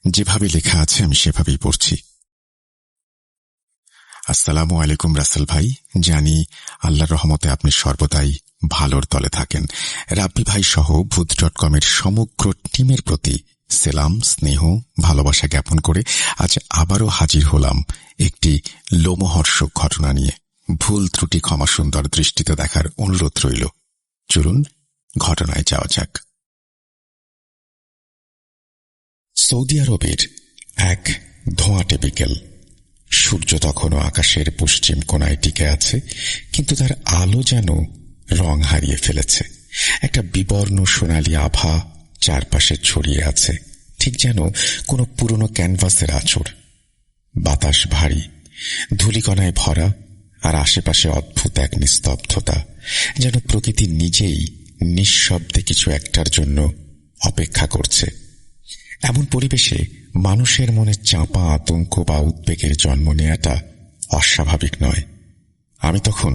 যেভাবে লেখা আছে আমি সেভাবেই পড়ছি। আসসালামু আলাইকুম রাসেল ভাই, জানি আল্লাহর রহমতে আপনি সর্বদাই ভালোর তলে থাকেন। রাব্বি ভাই সহ ভূত.com-এর সমগ্র টিমের প্রতি সেলাম, স্নেহ, ভালোবাসা জ্ঞাপন করে আজ আবারও হাজির হলাম একটি লোমহর্ষক ঘটনা নিয়ে। ভুল ত্রুটি ক্ষমা সুন্দর দৃষ্টিতে দেখার অনুরোধ রইল। চলুন ঘটনায় যাওয়া যাক। সৌদি আরবের এক ধোঁয়াটে বিকেল। সূর্য তখনও আকাশের পশ্চিম কোণায় টিকে আছে, কিন্তু তার আলো যেন রং হারিয়ে ফেলেছে। একটা বিবর্ণ সোনালী আভা চারপাশে ছড়িয়ে আছে, ঠিক যেন কোনো পুরনো ক্যানভাসের আঁচড়। বাতাস ভারী, ধূলিকণায় ভরা, আর আশেপাশে অদ্ভুত এক নিস্তব্ধতা, যেন প্রকৃতি নিজেই নিঃশব্দে কিছু একটার জন্য অপেক্ষা করছে। এমন পরিবেশে মানুষের মনে চাপা আতঙ্ক বা উদ্বেগের জন্ম নেয়াটা অস্বাভাবিক নয়। আমি তখন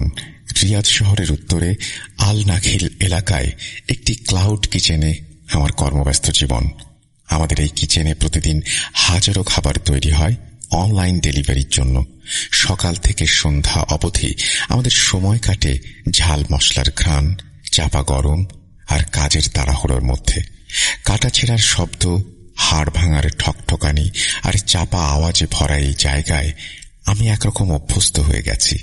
রিয়াদ শহরের উত্তরে আল নাখিল এলাকায় একটি ক্লাউড কিচেনে আমার কর্মব্যস্ত জীবন। আমাদের এই কিচেনে প্রতিদিন হাজারো খাবার তৈরি হয় অনলাইন ডেলিভারির জন্য। সকাল থেকে সন্ধ্যা অবধি আমাদের সময় কাটে ঝাল মশলার ঘ্রাণ, চাপা গরম আর কাজের তাড়াহুড়োর মধ্যে। কাটা ছেঁড়ার শব্দ, হাড় ভাঙার ঠকঠকানি আর চাপা আওয়াজে ভরা এই জায়গায় আমি একরকম অভ্যস্ত হয়ে গেছি।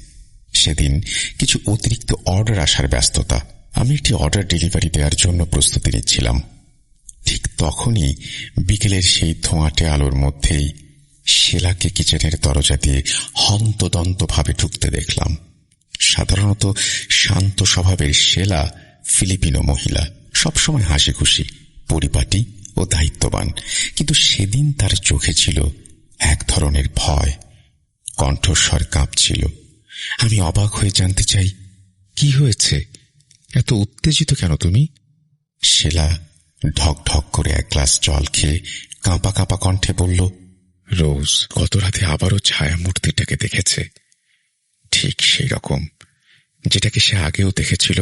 সেদিন কিছু অতিরিক্ত অর্ডার আসার ব্যস্ততা। আমি একটি অর্ডার ডেলিভারি দেওয়ার জন্য প্রস্তুতি নিচ্ছিলাম। ঠিক তখনই বিকেলের সেই ধোঁয়াটে আলোর মধ্যেই শেলাকে কিচেনের দরজা দিয়ে হন্তদন্তভাবে ঢুকতে দেখলাম। সাধারণত শান্ত স্বভাবের শেলা ফিলিপিনো মহিলা, সবসময় হাসি খুশি, পরিপাটি ও দায়িত্ববান, কিন্তু সেদিন তার চোখে ছিল এক ধরনের ভয়। কণ্ঠস্বর কাঁপছিল। আমি অবাক হয়ে জানতে চাই, কি হয়েছে, এত উত্তেজিত কেন তুমি? শেলা ঢক ঢক করে এক গ্লাস জল খেয়ে কাঁপা কাঁপা কণ্ঠে বলল, রোজ গত রাতে আবারও ছায়া মূর্তিটাকে দেখেছে, ঠিক সেই রকম যেটাকে সে আগেও দেখেছিল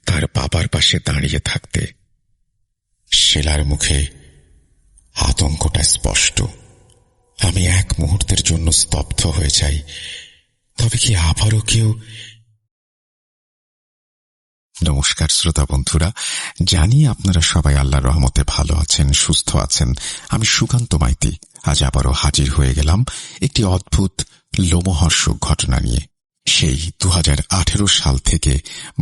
তার বাবার পাশে দাঁড়িয়ে থাকতে। শেলার মুখে আতঙ্কটা স্পষ্ট। আমি এক মুহূর্তের জন্য স্তব্ধ হয়ে যাই। তবে কি আবারও কেউ? নমস্কার শ্রোতা বন্ধুরা, জানি আপনারা সবাই আল্লাহর রহমতে ভালো আছেন, সুস্থ আছেন। আমি সুকান্ত মাইতি আজ আবারও হাজির হয়ে গেলাম একটি অদ্ভুত লোমহর্ষক ঘটনা নিয়ে। সেই 2018 সাল থেকে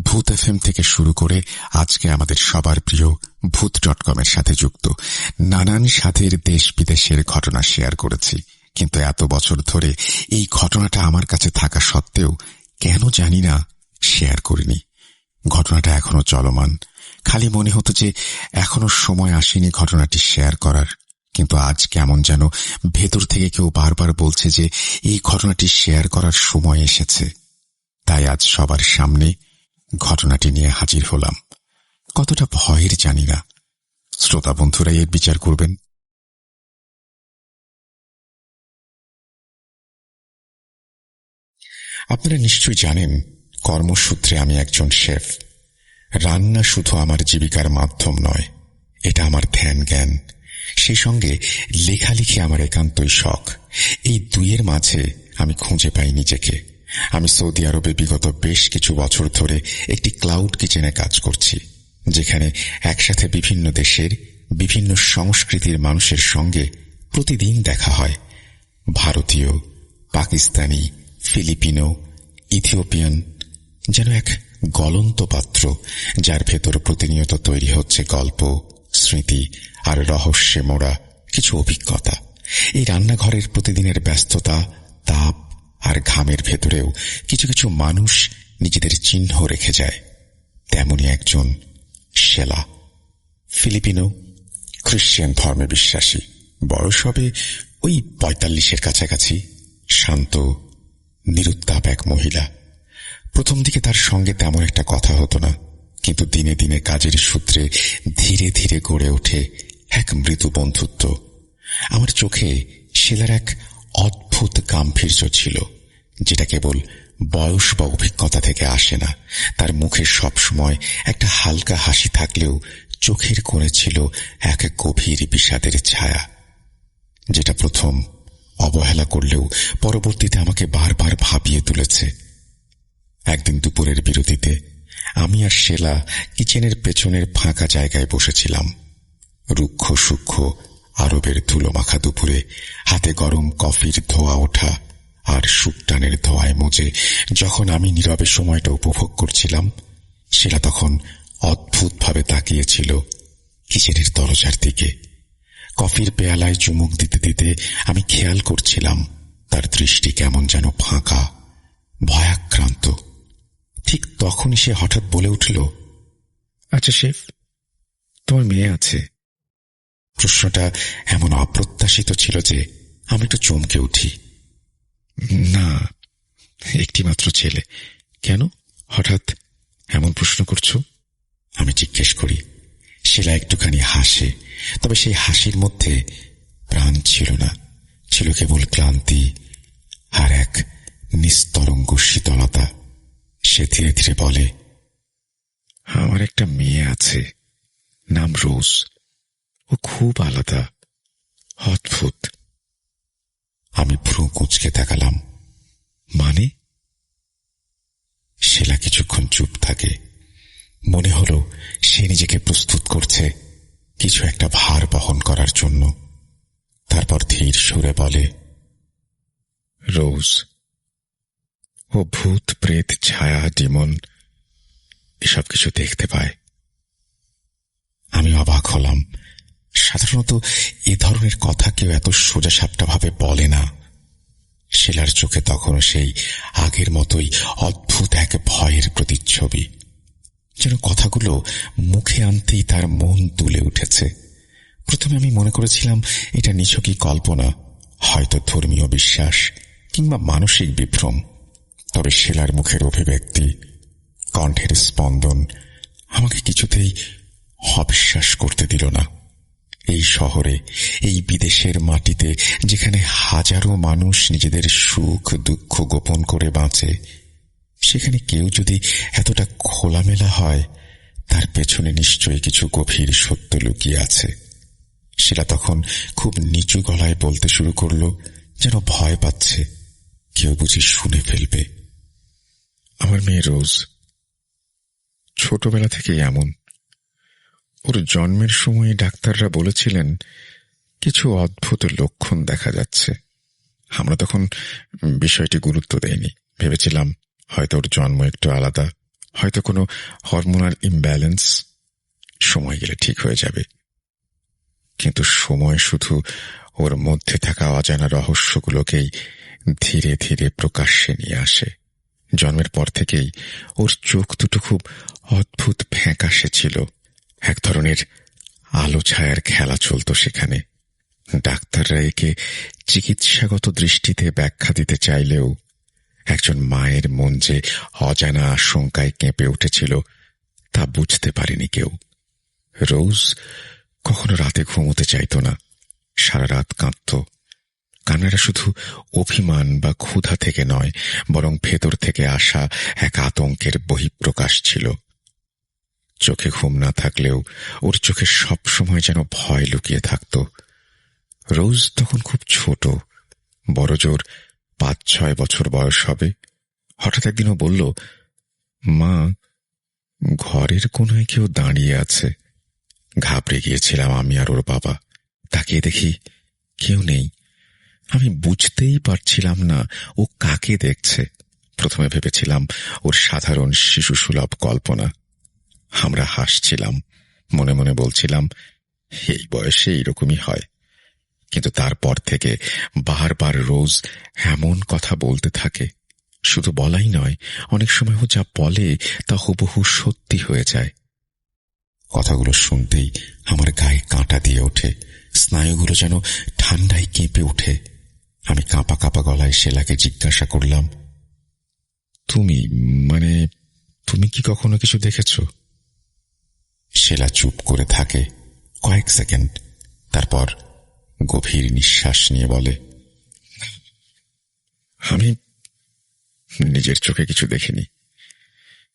ভূত এফএম থেকে শুরু করে আজকে আমাদের সবার প্রিয় ভূত.com-এর সাথে যুক্ত নানান স্বাদের দেশ বিদেশের ঘটনা শেয়ার করেছি। কিন্তু এত বছর ধরে এই ঘটনাটা আমার কাছে থাকা সত্ত্বেও কেন জানি না শেয়ার করিনি। ঘটনাটা এখনো চলমান। খালি মনে হতো যে এখনো সময় আসেনি ঘটনাটি শেয়ার করার। কিন্তু আজ কেমন যেন ভেতর থেকে কেউ বারবার বলছে যে এই ঘটনাটি শেয়ার করার সময় এসেছে। তাই আজ সবার সামনে ঘটনাটি নিয়ে হাজির হলাম। কতটা ভয়ের জানি না, শ্রোতা বন্ধুরাই এর বিচার করবেন। আপনারা নিশ্চয়ই জানেন, কর্মসূত্রে আমি একজন শেফ। রান্না শুধু আমার জীবিকার মাধ্যম নয়, এটা আমার ধ্যান জ্ঞান। সেই সঙ্গে লেখালেখি আমার একান্তই শখ। এই দুইয়ের মাঝে আমি খুঁজে পাই নিজেকে। আমি সৌদি আরবে বিগত বেশ কিছু বছর ধরে একটি ক্লাউড কিচেনে কাজ করছি, যেখানে একসাথে বিভিন্ন দেশের বিভিন্ন সংস্কৃতির মানুষের সঙ্গে প্রতিদিন দেখা হয়। ভারতীয়, পাকিস্তানি, ফিলিপিনো, ইথিওপিয়ান, যেন এক গলন্ত পাত্র যার ভেতর প্রতিনিয়ত তৈরি হচ্ছে গল্প, স্মৃতি আর রহস্যে মোড়া কিছু অভিজ্ঞতা। এই রান্নাঘরের প্রতিদিনের ব্যস্ততা, তাপ আর ঘামের ভেতরেও কিছু কিছু মানুষ নিজেদের চিহ্ন রেখে যায়। তেমনি একজন শেলা, ফিলিপিনো, খ্রিশ্চান ধর্মে বিশ্বাসী, বয়স হবে ওই 45-এর কাছাকাছি, শান্ত নিরুত্তাপ এক মহিলা। প্রথম দিকে তার সঙ্গে তেমন একটা কথা হতো না, কিন্তু দিনে দিনে কাজের সূত্রে ধীরে ধীরে গড়ে ওঠে এক মৃদু বন্ধুত্ব। আমার চোখে শেলার এক অদ্ভুত গাম্ভীর্য ছিল, যেটা কেবল বয়স বা অভিজ্ঞতা থেকে আসে না। তার মুখে সবসময় একটা হালকা হাসি থাকলেও চোখের কোণে ছিল এক গভীর বিষাদের ছায়া। যেটা প্রথম অবহেলা করলেও পরবর্তীতে আমাকে বারবার ভাবিয়ে তুলেছে। একদিন দুপুরের বিরতিতে আমি আর শেলা কিচেনের পেছনের ফাঁকা জায়গায় বসেছিলাম। রুক্ষ সূক্ষ্ম আরবের ধুলোমাখা দুপুরে হাতে গরম কফির ধোয়া ওঠা আর শুকটানের ধোঁয়ায় মজে যখন আমি নীরবে সময়টা উপভোগ করছিলাম, শেলা তখন অদ্ভুতভাবে তাকিয়েছিল কিচেনের দরজার দিকে। কফির পেয়ালায় চুমুক দিতে দিতে আমি খেয়াল করছিলাম তার দৃষ্টি কেমন যেন ফাঁকা, ভয়াক্রান্ত। ঠিক তখনই সে হঠাৎ বলে উঠল, আচ্ছা শেফ, তোমার মেয়ে আছে? প্রশ্নটা এমন অপ্রত্যাশিত ছিল যে আমি একটু চমকে উঠি। না, একটি মাত্র ছেলে। কেন হঠাৎ এমন প্রশ্ন করছো? আমি জিজ্ঞেস করি। শিলা একটুখানি হাসে, তবে সেই হাসির মধ্যে প্রাণ ছিল না, ছিল কেবল ক্লান্তি আর এক নিস্তরঙ্গ শীতলতা। সে ধীরে ধীরে বলে, আমার একটা মেয়ে আছে, নাম রোজ। ও খুব আলাদা, অদ্ভুত। আমি ভ্রু কুঁচকে তাকালাম। মানে? শিলা কিছুক্ষণ চুপ থাকে। মনে হলো সে নিজেকে প্রস্তুত করছে কিছু একটা ভার বহন করার জন্য। তারপর ধীর সুরে বলে, রোজ, ও ভূত প্রেত ছায়া ডিমন এসব কিছু দেখতে পায়। আমি অবাক হলাম। সাধারণত এ ধরনের কথা কেউ এত সোজাসাপটা ভাবে বলে না। শিলার চোখে তখনও সেই আগের মতোই অদ্ভুত এক ভয়ের প্রতিচ্ছবি। যেন কথাগুলো মুখে আনতেই তার মন দুলে উঠেছে। প্রথমে আমি মনে করেছিলাম এটা নিছকই কল্পনা, হয়তো ধর্মীয় বিশ্বাস কিংবা মানসিক বিভ্রম। তবে শিলার মুখের অভিব্যক্তি, কণ্ঠের স্পন্দন আমাকে কিছুতেই অবিশ্বাস করতে দিল না। এই শহরে, এই বিদেশের মাটিতে, যেখানে হাজারো মানুষ নিজেদের সুখ দুঃখ গোপন করে বাঁচে, সেখানে কেউ যদি এতটা খোলামেলা হয়, তার পেছনে নিশ্চয়ই কিছু গভীর সত্য লুকিয়ে আছে। সেটা তখন খুব নিচু গলায় বলতে শুরু করল, যেন ভয় পাচ্ছে কেউ বুঝি শুনে ফেলবে। আমার মেয়ে রোজ ছোটবেলা থেকেই এমন। ওর জন্মের সময় ডাক্তাররা বলেছিলেন কিছু অদ্ভুত লক্ষণ দেখা যাচ্ছে। আমরা তখন বিষয়টি গুরুত্ব দেইনি, ভেবেছিলাম হয়তো ওর জন্ম একটু আলাদা, হয়তো কোনো হরমোনাল ইমব্যালেন্স, সময় গেলে ঠিক হয়ে যাবে। কিন্তু সময় শুধু ওর মধ্যে থাকা অজানা রহস্যগুলোকেই ধীরে ধীরে প্রকাশ্যে নিয়ে আসে। জন্মের পর থেকেই ওর চোখ দুটো খুব অদ্ভুত ফ্যাকাশে ছিল। এক ধরনের আলো ছায়ার খেলা চলত সেখানে। ডাক্তাররা একে চিকিৎসাগত দৃষ্টিতে ব্যাখ্যা দিতে চাইলেও একজন মায়ের মন যে অজানা আশঙ্কায় কেঁপে উঠেছিল তা বুঝতে পারেনি কেউ। রোজ কখনো রাতে ঘুমোতে চাইত না, সারা রাত কাঁদত। কান্নাটা শুধু অভিমান বা ক্ষুধা থেকে নয়, বরং ভেতর থেকে আসা এক আতঙ্কের বহিঃপ্রকাশ ছিল। চোখে ঘুম না থাকলেও ওর চোখে সবসময় যেন ভয় লুকিয়ে থাকত। রোজ তখন খুব ছোট, বড় জোর ৫-৬ বছর বয়স হবে। হঠাৎ একদিনও বলল, মা, ঘরের কোনায় কেউ দাঁড়িয়ে আছে। ঘাবড়ে গিয়েছিলাম আমি আর ওর বাবা। তাকিয়ে দেখি কেউ নেই। আমি বুঝতেই পারছিলাম না ও কাকে দেখছে। প্রথমে ভেবেছিলাম ওর সাধারণ শিশুসুলভ কল্পনা। আমরা হাসছিলাম, মনে মনে বলছিলাম এই বয়সে এইরকমই হয়। কিন্তু তারপর থেকে বারবার রোজ এমন কথা বলতে থাকে। শুধু বলাই নয়, অনেক সময় ও যা বলে তা হুবহু সত্যি হয়ে যায়। কথাগুলো শুনতেই আমার গায়ে কাঁটা দিয়ে ওঠে, স্নায়ুগুলো যেন ঠান্ডায় কেঁপে উঠে। আমি কাঁপা কাঁপা গলায় শেলাকে জিজ্ঞাসা করলাম, তুমি কি কখনো কিছু দেখেছ? শেলা চুপ করে থাকে কয়েক সেকেন্ড, তারপর গভীর নিঃশ্বাস নিয়ে বলে, আমি নিজের চোখে কিছু দেখিনি,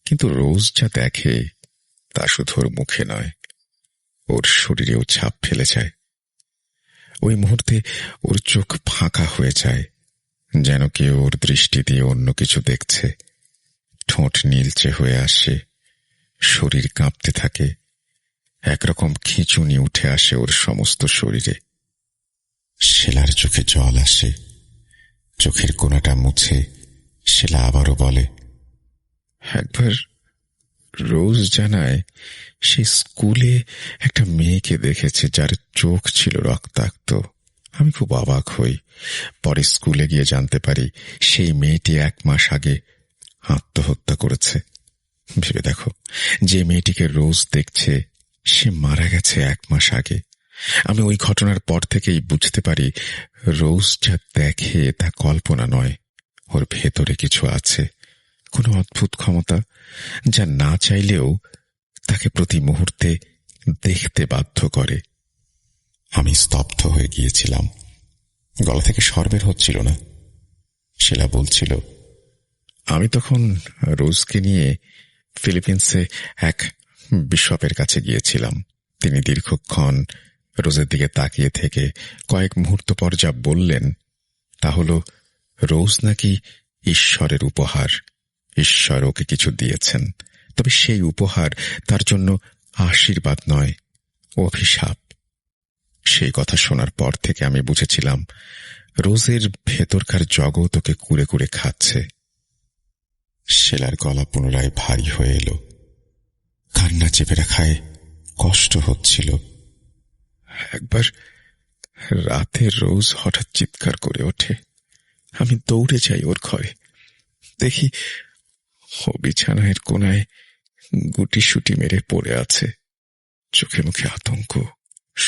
কিন্তু রোজ যা দেখে তা শুধু ওর মুখে নয়, ওর শরীরেও ছাপ ফেলে যায়। ওই মুহূর্তে ওর চোখ ফাঁকা হয়ে যায়, যেন কেউ ওর দৃষ্টি দিয়ে অন্য কিছু দেখছে। ঠোঁট নীলচে হয়ে আসে, শরীর কাঁপতে থাকে, একরকম খিঁচুনি উঠে আসে ওর সমস্ত শরীরে। শেলার চোখে জল আসে। চোখের কোণাটা মুছে শেলা আবারও বলে, একবার রোজ জানায় সে স্কুলে একটা মেয়েকে দেখেছে যার চোখ ছিল রক্তাক্ত। আমি খুব অবাক হই। পরে স্কুলে গিয়ে জানতে পারি সেই মেয়েটি 1 মাস আগে আত্মহত্যা করেছে। ভেবে দেখো, যে মেয়েটিকে রোজ দেখছে সে মারা গেছে 1 মাস আগে। আমি ওই ঘটনার পর থেকেই বুঝতে পারি রোজ যা দেখে তা কল্পনা নয়, ওর ভেতরে কিছু আছে, কোনো অদ্ভুত ক্ষমতা যা না চাইলেও তাকে প্রতি মুহূর্তে দেখতে বাধ্য করে। আমি স্তব্ধ হয়ে গিয়েছিলাম। গলা থেকে স্বর বের হচ্ছিল না। শেলা বলছিল, আমি তখন রোজকে নিয়ে ফিলিপিন্সে এক বিশপের কাছে গিয়েছিলাম। তিনি দীর্ঘক্ষণ রোজের দিকে তাকিয়ে থেকে কয়েক মুহূর্ত পর যা বললেন তা হল, রোজ নাকি ঈশ্বরের উপহার। ঈশ্বর ওকে কিছু দিয়েছেন, তবে সেই উপহার তার জন্য আশীর্বাদ নয়, অভিশাপ। সেই কথা শোনার পর থেকে আমি বুঝেছিলাম রোজের ভেতরকার জগৎ ওকে কুড়ে কুড়ে খাচ্ছে। শেলার গলা পুনরায় ভারী হয়ে এলো। কান্না চেপে রাখায় কষ্ট হচ্ছিল। একবার রাতে রোজ হঠাৎ চিৎকার করে ওঠে। আমি দৌড়ে যাই ওর ঘরে। দেখি ও বিছানার কোনায় গুটিসুটি মেরে পড়ে আছে। চোখে মুখে আতঙ্ক,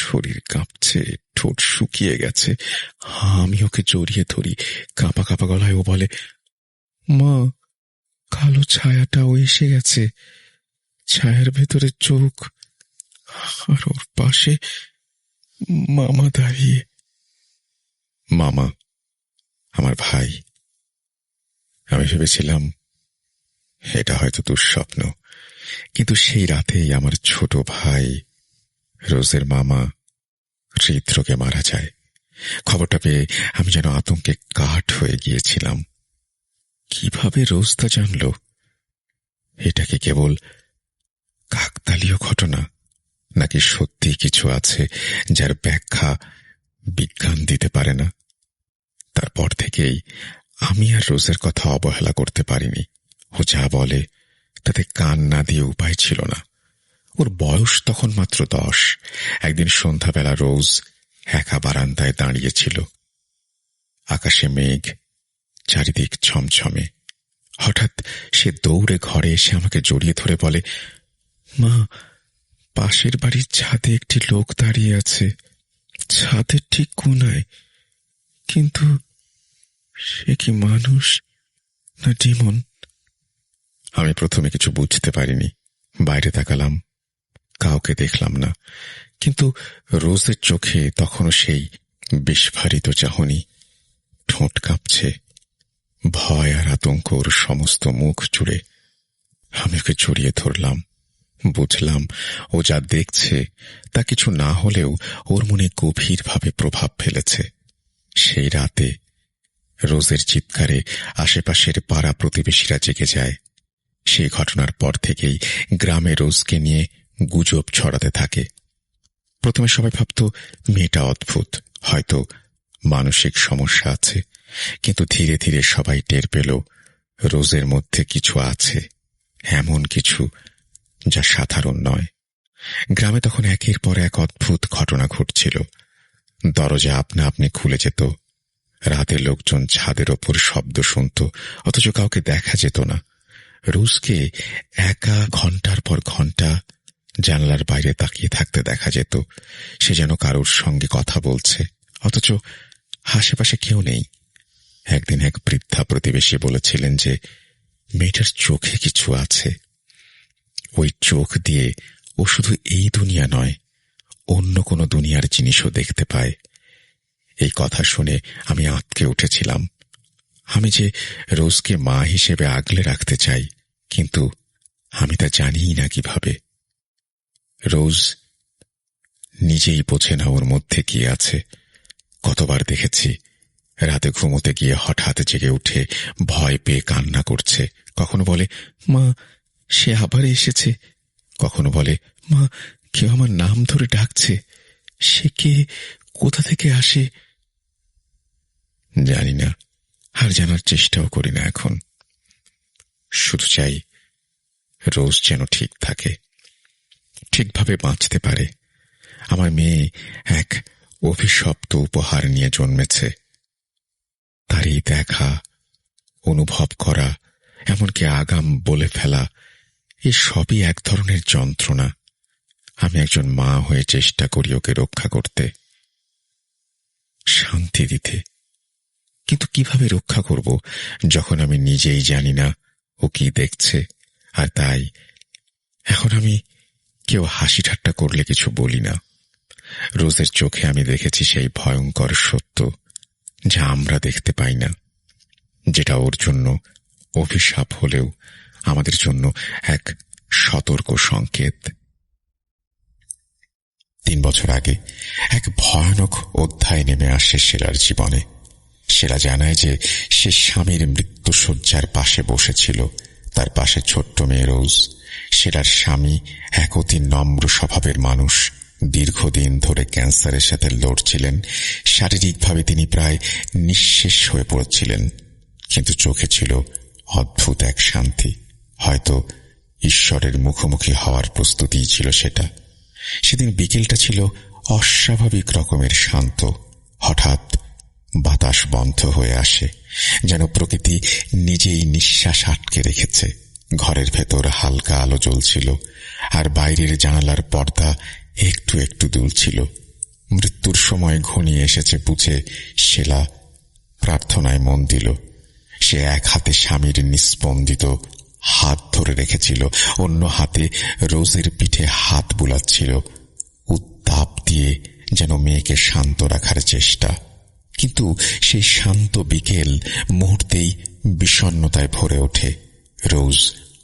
শরীর কাঁপছে, ঠোঁট শুকিয়ে গেছে। আমি ওকে জড়িয়ে ধরি। কাঁপা কাঁপা গলায় ও বলে, মা, কালো ছায়াটাও এসে গেছে। ছায়ার ভেতরে চোখ, আর ওর পাশে মামা দাঁড়িয়ে। মামা আমার ভাই। আমি ভেবেছিলাম এটা হয়তো দুঃস্বপ্ন, কিন্তু সেই রাতেই আমার ছোট ভাই রোজের মামা হৃদরোগে মারা যায়। খবরটা পেয়ে আমি যেন আতঙ্কে কাঠ হয়ে গিয়েছিলাম। কিভাবে রোজ তা জানল? এটা কি কেবল কাকতালীয় ঘটনা, নাকি সত্যি কিছু আছে যার ব্যাখ্যা বিজ্ঞান দিতে পারে না? তারপর থেকেই আমি আর রোজের কথা অবহেলা করতে পারিনি। ও যা বলে তাতে কান না দিয়ে উপায় ছিল না। ওর বয়স তখন মাত্র 10। একদিন সন্ধ্যাবেলা রোজ একা বারান্দায় দাঁড়িয়েছিল। আকাশে মেঘ, চারিদিক ছমছমে। হঠাৎ সে দৌড়ে ঘরে এসে আমাকে জড়িয়ে ধরে বলে, মা, পাশের বাড়ির ছাদে একটি লোক দাঁড়িয়ে আছে, ছাদের ঠিক কোনায়। কিন্তু সে কি মানুষ না ডিমন? আমি প্রথমে কিছু বুঝতে পারিনি। বাইরে তাকালাম, কাউকে দেখলাম না, কিন্তু রোজের চোখে তখনও সেই বিস্ফারিত চাহনি। ঠোঁট কাঁপছে, ভয় আর আতঙ্ক ওর সমস্ত মুখ জুড়ে। আমি ওকে জড়িয়ে ধরলাম। বুঝলাম ও যা দেখছে তা কিছু না হলেও ওর মনে গভীরভাবে প্রভাব ফেলেছে। সেই রাতে রোজের চিৎকারে আশেপাশের পাড়া প্রতিবেশীরা জেগে যায়। সেই ঘটনার পর থেকেই গ্রামে রোজকে নিয়ে গুজব ছড়াতে থাকে। প্রথমে সবাই ভাবত মেয়েটা অদ্ভুত, হয়তো মানসিক সমস্যা আছে, কিন্তু ধীরে ধীরে সবাই টের পেল রোজের মধ্যে কিছু আছে, এমন কিছু যা সাধারণ নয়। গ্রামে তখন একের পর এক অদ্ভুত ঘটনা ঘটছিল। দরজা আপনা আপনি খুলে যেত, রাতে লোকজন ছাদের ওপর শব্দ শুনত, অথচ কাউকে দেখা যেত না। রোজকে একা ঘন্টার পর ঘন্টা জানলার বাইরে তাকিয়ে থাকতে দেখা যেত। সে যেন কারোর সঙ্গে কথা বলছে, অথচ আশেপাশে কেউ নেই। একদিন এক বৃদ্ধা প্রতিবেশী বলেছিলেন যে মেয়েটার চোখে কিছু আছে। ওই চোখ দিয়ে ও শুধু এই দুনিয়া নয়, অন্য কোনো দুনিয়ার জিনিসও দেখতে পায়। এই কথা শুনে আমি আঁতকে উঠেছিলাম। আমি যে রোজকে মা হিসেবে আগলে রাখতে চাই, কিন্তু আমি তা জানিই না কিভাবে। রোজ নিজেই বোঝে না ওর মধ্যে কি আছে, কতবার দেখেছি রাতে ঘুমোতে গিয়ে হঠাৎ জেগে উঠে ভয় পেয়ে কান্না করছে। কখনো বলে, মা সে আবার এসেছে। কখনো বলে, মা কেউ আমার নাম ধরে ডাকছে। সে কে, কোথা থেকে আসে? জানি না, আর জানার চেষ্টাও করি না এখন। শুধু চাই রোজ যেন ঠিক থাকে, ঠিকভাবে বাঁচতে পারে। আমার মেয়ে এক অভিশপ্ত উপহার নিয়ে জন্মেছে। তার এই দেখা, অনুভব করা, এমনকি আগাম বলে ফেলা, এ সবই এক ধরনের যন্ত্রণা। আমি একজন মা হয়ে চেষ্টা করি ওকে রক্ষা করতে, শান্তি দিতে। কিন্তু কিভাবে রক্ষা করব যখন আমি নিজেই জানি না ও কি দেখছে? আর তাই এখন আমি কেউ হাসি ঠাট্টা করলে কিছু বলি না। রোজের চোখে আমি দেখেছি সেই ভয়ঙ্কর সত্য, যা আমরা দেখতে পাই না, যেটা ওর জন্য অভিশাপ হলেও আমাদের জন্য এক সতর্ক সংকেত। 3 বছর আগে এক ভয়ানক অধ্যায় নেমে আসে শেলার জীবনে। শেলা জানায় যে সে স্বামীর মৃত্যুশয্যার পাশে বসেছিল। তার পাশে ছোট্ট মেয়ে রোজ। শেলার স্বামী এক অতি নম্র স্বভাবের মানুষ। দীর্ঘদিন ধরে ক্যান্সারের সাথে লড়ছিলেন। শারীরিকভাবে তিনি প্রায় নিঃশেষ হয়ে পড়েছিলেন, কিন্তু চোখে ছিল অদ্ভুত এক শান্তি। হয়তো ঈশ্বরের মুখোমুখি হওয়ার প্রস্তুতিই ছিল সেটা। সেদিন বিকেলটা ছিল অস্বাভাবিক রকমের শান্ত। হঠাৎ বাতাস বন্ধ হয়ে আসে, যেন প্রকৃতি নিজেই নিঃশ্বাস আটকে রেখেছে। ঘরের ভেতর হালকা আলো জ্বলছিল, আর বাইরের জানালার পর্দা একটু একটু দুলছিল। মৃত্যুর সময় ঘনিয়ে এসেছে বুঝে শেলা প্রার্থনায় মন দিল। সে এক হাতে স্বামীর নিস্পন্দিত হাত ধরে রেখেছিল, অন্য হাতে রোজের পিঠে হাত বুলাচ্ছিল, উত্তাপ দিয়ে যেন মেয়েকে শান্ত রাখার চেষ্টা। কিন্তু সেই শান্ত বিকেল মুহূর্তেই বিষণ্ণতায় ভরে ওঠে। রোজ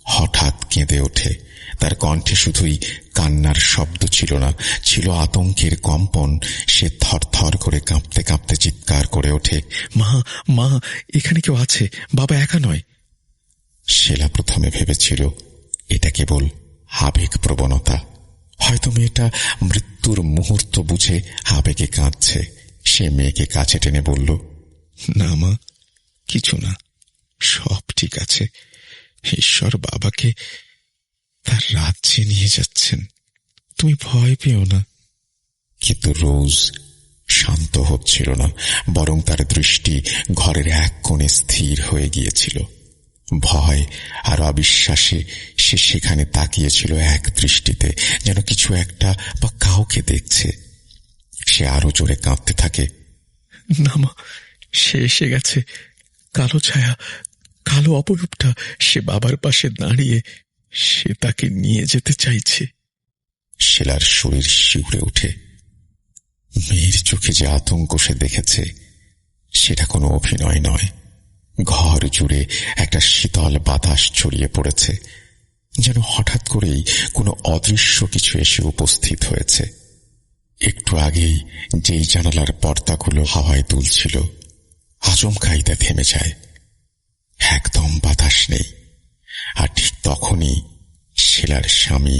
হঠাৎ কেঁদে ওঠে। তার কণ্ঠে শুধুই কান্নার শব্দ ছিল না, ছিল আতঙ্কের কম্পন। সে থরথর করে কাঁপতে কাঁপতে চিৎকার করে ওঠে, মা, মা, এখানে কেউ আছে, বাবা একা নয়। শেলা প্রথমে ভেবেছিল এটা কেবল আবেগ প্রবণতা, হয়তো মেয়েটা মৃত্যুর মুহূর্ত বুঝে আবেগে কাঁদছে। সে মেয়েকে কাছে টেনে বলল, না মা, কিছু না, সব ঠিক আছে। ঈশ্বর বাবাকে তার রাজ্যে নিয়ে যাচ্ছেন, তুমি ভয় পেও না। কিন্তু রোজ শান্ত হচ্ছিল না, বরং তার দৃষ্টি ঘরের এক কোণে স্থির হয়ে গিয়েছিল। ভয় আর অবিশ্বাসে সে সেখানে তাকিয়েছিল এক দৃষ্টিতে, যেন কিছু একটা বা কাউকে দেখছে। সে আরো জোরে কাঁদতে থাকে, না মা, সে এসে গেছে, কালো ছায়া, কালো অপরূপটা, সে বাবার পাশে দাঁড়িয়ে, সে তাকে নিয়ে যেতে চাইছে। শেলার শরীর শিউরে ওঠে। মেয়ের চোখে যে আতঙ্ক সে দেখেছে, সেটা কোনো অভিনয় নয়। ঘর জুড়ে একটা শীতল বাতাস ছড়িয়ে পড়েছে, যেন হঠাৎ করেই কোনো অদৃশ্য কিছু এসে উপস্থিত হয়েছে। একটু আগেই যেই জানালার পর্দাগুলো হাওয়ায় দুলছিল, আচমকাই তা থেমে যায়। একদম বাতাস নেই। আর ঠিক তখনই শেলার স্বামী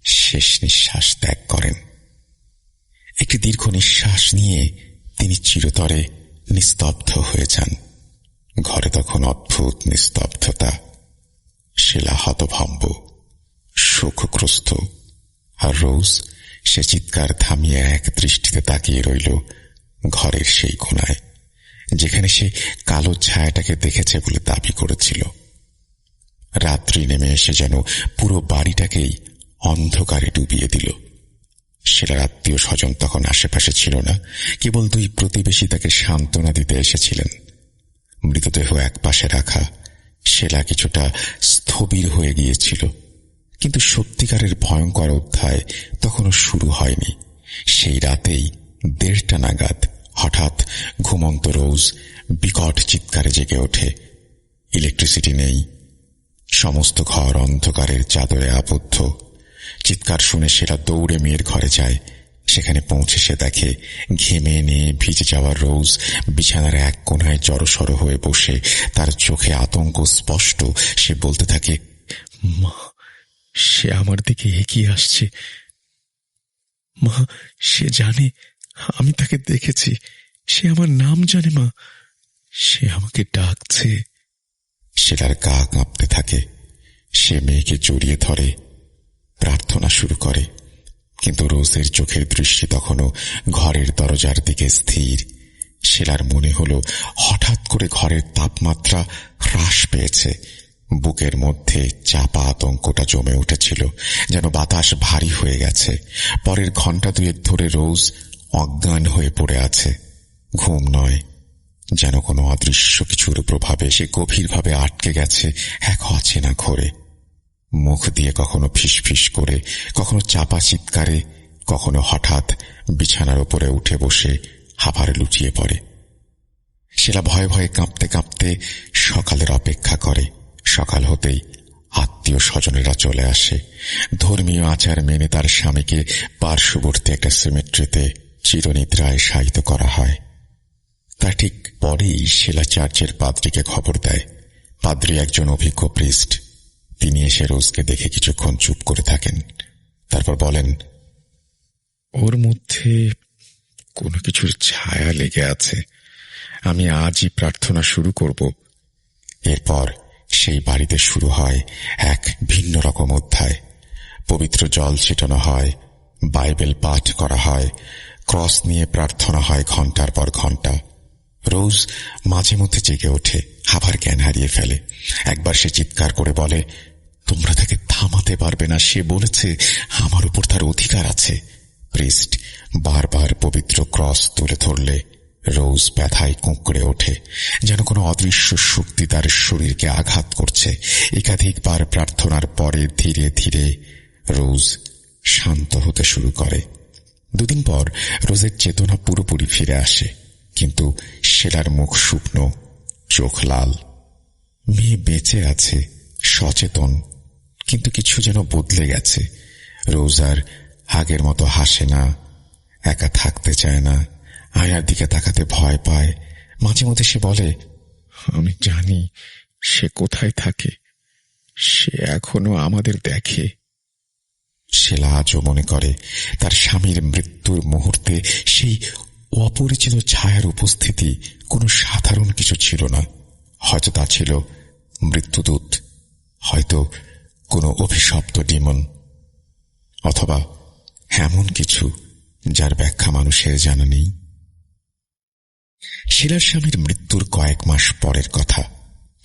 শেষ নিঃশ্বাস ত্যাগ করেন। একটি দীর্ঘ নিঃশ্বাস নিয়ে তিনি চিরতরে নিস্তব্ধ হয়ে যান। ঘরে তখন অদ্ভুত নিস্তব্ধতা। শেলা হতভম্ব, শোকগ্রস্ত, আর রোজ সে চিৎকার থামিয়ে এক দৃষ্টিতে তাকিয়ে রইল ঘরের সেই কোণায়, যেখানে সে কালো ছায়াটাকে দেখেছে বলে দাবি করেছিল। রাত্রি নেমে এসে যেন পুরো বাড়িটাকেই অন্ধকারে ডুবিয়ে দিল। শেলার আত্মীয় স্বজন তখন আশেপাশে ছিল না, কেবল 2 প্রতিবেশী তাকে সান্ত্বনা দিতে এসেছিলেন। মৃতদেহ এক পাশে রাখা, শেলা কিছুটা স্থবির হয়ে গিয়েছিল। কিন্তু সত্যিকারের ভয়ঙ্কর অধ্যায় তখনও শুরু হয়নি। সেই রাতেই 1:30 নাগাদ হঠাৎ ঘুমন্ত রোজ বিকট চিৎকারে জেগে ওঠে। ইলেকট্রিসিটি নেই, সমস্ত ঘর অন্ধকারের চাদরে আবদ্ধ। চিৎকার শুনে সেটা দৌড়ে মেয়ের ঘরে যায়, সেখানে পৌঁছে সে দেখে ঘেমে নিয়ে ভিজে যাওয়া রোজ বিছানার এক কোণায় জড়সড় হয়ে বসে, তার চোখে আতঙ্ক স্পষ্ট। সে বলতে থাকে, মা, সে আমার দিকে এগিয়ে আসছে। মা, সে জানে আমি তাকে দেখেছি। সে আমার নাম জানে। মা, সে আমাকে ডাকছে। শিলার গা কাঁপতে থাকে। সে মেয়েকে জড়িয়ে ধরে, প্রার্থনা শুরু করে। কিন্তু রোজের চোখের দৃষ্টি তখনও ঘরের দরজার দিকে স্থির। শিলার মনে হল হঠাৎ করে ঘরের তাপমাত্রা হ্রাস পেয়েছে। বুকের মধ্যে চাপা আতঙ্কটা জমে উঠেছিল, যেন বাতাস ভারী হয়ে গেছে। পরের ঘণ্টা দুয়েক ধরে রোজ অজ্ঞান হয়ে পড়ে আছে। ঘুম নয়, যেন কোনো অদৃশ্য কিছুর প্রভাবে সে গভীরভাবে আটকে গেছে এক অচেনা ঘোরে। মুখ দিয়ে কখনো ফিসফিস করে, কখনো চাপা চিৎকারে, কখনো হঠাৎ বিছানার উপরে উঠে বসে হাঁপারে লুটিয়ে পড়ে। শিলা ভয়ে ভয়ে কাঁপতে কাঁপতে সকালের অপেক্ষা করে। সকাল হতেই আত্মীয় স্বজনেরা চলে আসে। ধর্মীয় আচার মেনে তার স্বামীকে পার্শ্ববর্তী একটা সিমেট্রিতে চিরনিদ্রায় শায়িত করা হয়। তার ঠিক পরেই শিলা চার্চের পাদ্রীকে খবর দেয়। পাদ্রী একজন অভিজ্ঞ প্রিস্ট। তিনি এসে রোজকে দেখে কিছুক্ষণ চুপ করে থাকেন, তারপর বলেন, ওর মধ্যে কোনো কিছুর ছায়া লেগে আছে। আমি আজই প্রার্থনা শুরু করব। এরপর সেই বাড়িতে শুরু হয় এক ভিন্ন রকম অধ্যায়। পবিত্র জল ছিটানো হয়, বাইবেল পাঠ করা হয়, ক্রস নিয়ে প্রার্থনা হয় ঘণ্টার পর ঘণ্টা। রোজ মাঝে মধ্যে জেগে ওঠে, আবার জ্ঞান হারিয়ে ফেলে। একবার সে চিৎকার করে বলে, তোমরা তাকে থামাতে পারবে না। সে বলেছে আমার উপর তার অধিকার আছে। প্রিস্ট বারবার পবিত্র ক্রস তুলে ধরলে রোজ ব্যথায় কুঁকড়ে ওঠে, যেন কোনো অদৃশ্য শক্তি তার শরীরকে আঘাত করছে। একাধিকবার প্রার্থনার পরে ধীরে ধীরে রোজ শান্ত হতে শুরু করে। দুদিন পর রোজের চেতনা পুরোপুরি ফিরে আসে, কিন্তু শিলার মুখ শুকনো, চোখ লাল। মেয়ে বেঁচে আছে, সচেতন, কিন্তু কিছু যেন বদলে গেছে। রোজ আর আগের মতো হাসে না, একা থাকতে চায় না, আয়ার দিকে তাকাতে ভয় পায়। মাঝে মধ্যে সে বলে, আমি জানি সে কোথায় থাকে। সে এখনো আমাদের দেখে। শিলা আজও মনে করে তার স্বামীর মৃত্যুর মুহূর্তে সেই অপরিচিত ছায়ার উপস্থিতি কোনো সাধারণ কিছু ছিল না। হয়তো তা ছিল মৃত্যুদূত, হয়তো কোনো অভিশপ্ত ডিমন, অথবা এমন কিছু যার ব্যাখ্যা মানুষের জানা নেই। শিলার স্বামীর মৃত্যুর কয়েক মাস পরের কথা।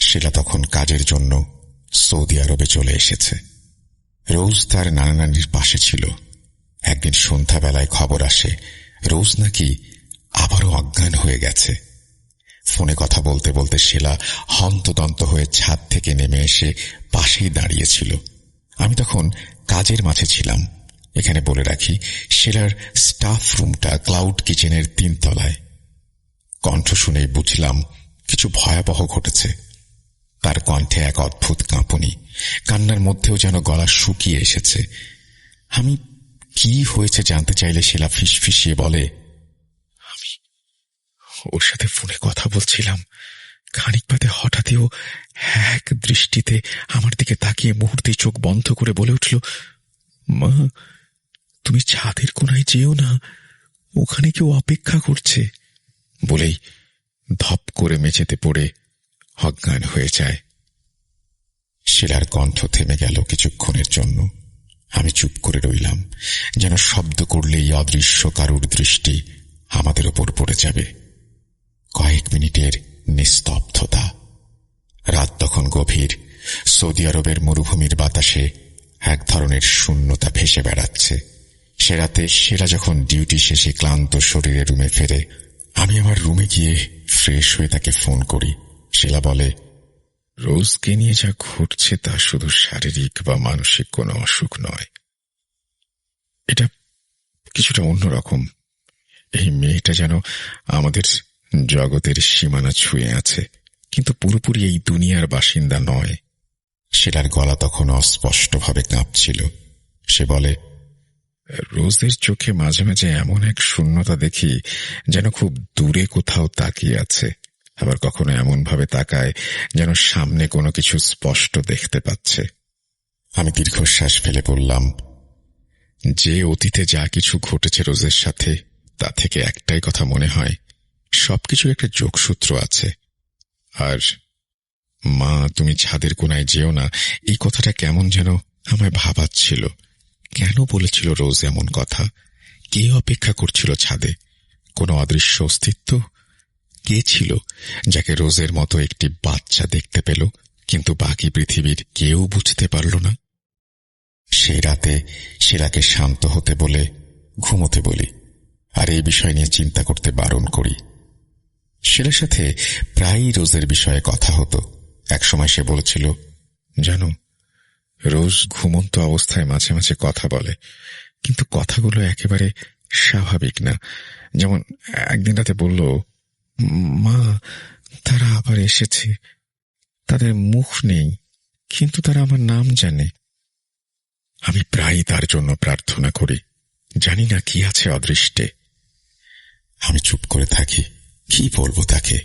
শিলা তখন কাজের জন্য সৌদি আরবে চলে এসেছে। রোজ তার নানা নানির পাশে ছিল। একদিন সন্ধ্যাবেলায় খবর আসে রোজ নাকি আবারও অজ্ঞান হয়ে গেছে। ফোনে কথা বলতে বলতে শিলা হন্তদন্ত হয়ে ছাদ থেকে নেমে এসে পাশেই দাঁড়িয়েছিল। আমি তখন কাজের মাঝে ছিলাম। এখানে বলে রাখি, শিলার স্টাফ রুমটা ক্লাউড কিচেনের 3 তলায়। কণ্ঠ শুনেই বুঝলাম কিছু ভয়াবহ ঘটেছে। তার কণ্ঠে এক অদ্ভুত কাঁপুনি, কান্নার মধ্যেও যেন গলা শুকিয়ে এসেছে। আমি কি হয়েছে জানতে চাইলে শিলা ফিসফিসিয়ে বলে, আমি ওর সাথে ফোনে কথা বলছিলাম। খানিক বাদে হঠাৎই ও এক দৃষ্টিতে আমার দিকে তাকিয়ে মুহূর্তেই চোখ বন্ধ করে বলে উঠল, মা, তুমি ছাদের কোণায় যেও না, ওখানে কেউ অপেক্ষা করছে। বলেই ধপ করে মেঝেতে পড়ে অজ্ঞান হয়ে যায়। শিলার কণ্ঠ থেমে গেল কিছুক্ষণের জন্য। আমি চুপ করে রইলাম, যেন শব্দ করলেই অদৃশ্য কারুর দৃষ্টি আমাদের ওপর পড়ে যাবে। কয়েক মিনিটের নিস্তব্ধতা। রাত তখন গভীর। সৌদি আরবের মরুভূমির বাতাসে এক ধরনের শূন্যতা ভেসে বেড়াচ্ছে। সে রাতে শিলা যখন ডিউটি শেষে ক্লান্ত শরীরে রুমে ফেরে, আমি আমার রুমে গিয়ে ফ্রেশ হয়ে তাকে ফোন করি। শিলা বলে, রোজকে নিয়ে যা ঘটছে তা শুধু শারীরিক বা মানসিক কোনো অসুখ নয়। এটা কিছুটা অন্যরকম। এই মেয়েটা যেন আমাদের জগতের সীমানা ছুঁয়ে আছে, কিন্তু পুরোপুরি এই দুনিয়ার বাসিন্দা নয়। শিলার গলা তখন অস্পষ্টভাবে কাঁপছিল। সে বলে, রোজের চোখে মাঝে মাঝে এমন এক শূন্যতা দেখি যেন খুব দূরে কোথাও তাকিয়ে আছে, আবার কখনো এমন ভাবে তাকায় যেন সামনে কোনো কিছু স্পষ্ট দেখতে পাচ্ছে। আমি দীর্ঘশ্বাস ফেলে বললাম, যে অতীতে যা কিছু ঘটেছে রোজের সাথে, তা থেকে একটাই কথা মনে হয়, সবকিছু একটা যোগসূত্র আছে। আর মা, তুমি ছাদের কোনায় যেও না, এই কথাটা কেমন যেন আমায় ভাবাচ্ছিল। কেন বলেছিল রোজ এমন কথা? কে অপেক্ষা করছিল ছাদে? কোনো অদৃশ্য অস্তিত্ব? কে ছিল যাকে রোজের মতো একটি বাচ্চা দেখতে পেল, কিন্তু বাকি পৃথিবীর কেউ বুঝতে পারল না? সেই রাতে শিলাকে শান্ত হতে বলে ঘুমোতে বলি, আর এই বিষয় নিয়ে চিন্তা করতে বারণ করি। শিলার সাথে প্রায়ই রোজের বিষয়ে কথা হতো। একসময় সে বলেছিল, জানো, রোজ ঘুমন্ত অবস্থায় মাঝে মাঝে কথা বলে, কিন্তু কথাগুলো একেবারে স্বাভাবিক না। যেমন একদিন রাতে বলল, মা, তারা আবার এসেছে, তাদের মুখ নেই, কিন্তু তারা আমার নাম জানে। আমি প্রায়ই তার জন্য প্রার্থনা করি, জানি না কি আছে অদৃষ্টে। আমি চুপ করে থাকি। কি বলবো তাকে?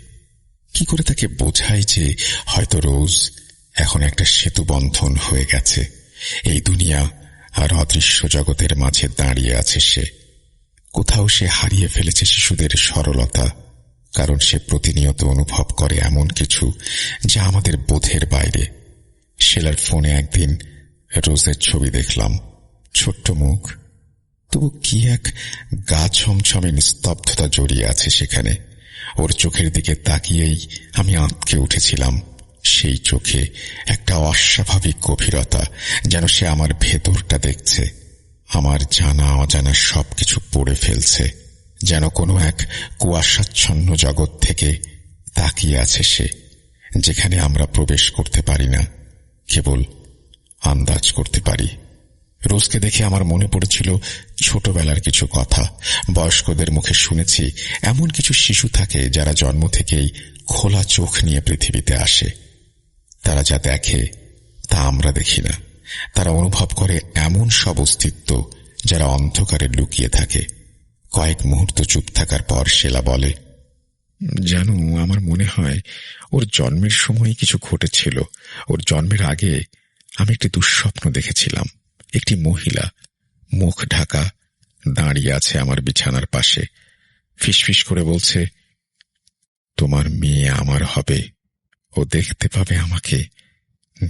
কি করে তাকে বোঝাই যে হয়তো রোজ এখন একটা সেতু বন্ধন হয়ে গেছে, এই দুনিয়া আর অদৃশ্য জগতের মাঝে দাঁড়িয়ে আছে সে। কোথাও সে হারিয়ে ফেলেছে শিশুদের সরলতা, কারণ সে প্রতিনিয়ত অনুভব করে এমন কিছু যা আমাদের বোধের বাইরে। শিলার ফোনে একদিন রোজের ছবি দেখলাম, ছোট্ট মুখ, তবু কি এক গা ছমছমে নিস্তব্ধতা জড়িয়ে আছে সেখানে। ওর চোখের দিকে তাকিয়েই আমি আঁতকে উঠেছিলাম। সেই চোখে একটা অস্বাভাবিক গভীরতা, যেন সে আমার ভেতরটা দেখছে, আমার জানা অজানা সবকিছু পড়ে ফেলছে। যেন কোনো এক কুয়াশাচ্ছন্ন জগৎ থেকে তাকিয়ে আছে সে, যেখানে আমরা প্রবেশ করতে পারি না, কেবল আন্দাজ করতে পারি। রোজকে দেখে আমার মনে পড়েছিল ছোটবেলার কিছু কথা। বয়স্কদের মুখে শুনেছি এমন কিছু শিশু থাকে যারা জন্ম থেকেই খোলা চোখ নিয়ে পৃথিবীতে আসে। তারা যা দেখে তা আমরা দেখি না। তারা অনুভব করে এমন সব অস্তিত্ব যারা অন্ধকারে লুকিয়ে থাকে। কয়েক মুহূর্ত চুপ থাকার পর শিলা বলে, জানো, আমার মনে হয় ওর জন্মের সময় কিছু ঘটেছিল। ওর জন্মের আগে আমি একটি দুঃস্বপ্ন দেখেছিলাম। একটি মহিলা, মুখ ঢাকা, দাঁড়িয়ে আছে আমার বিছানার পাশে, ফিসফিস করে বলছে, তোমার মেয়ে আমার হবে, ও দেখতে পাবে আমাকে,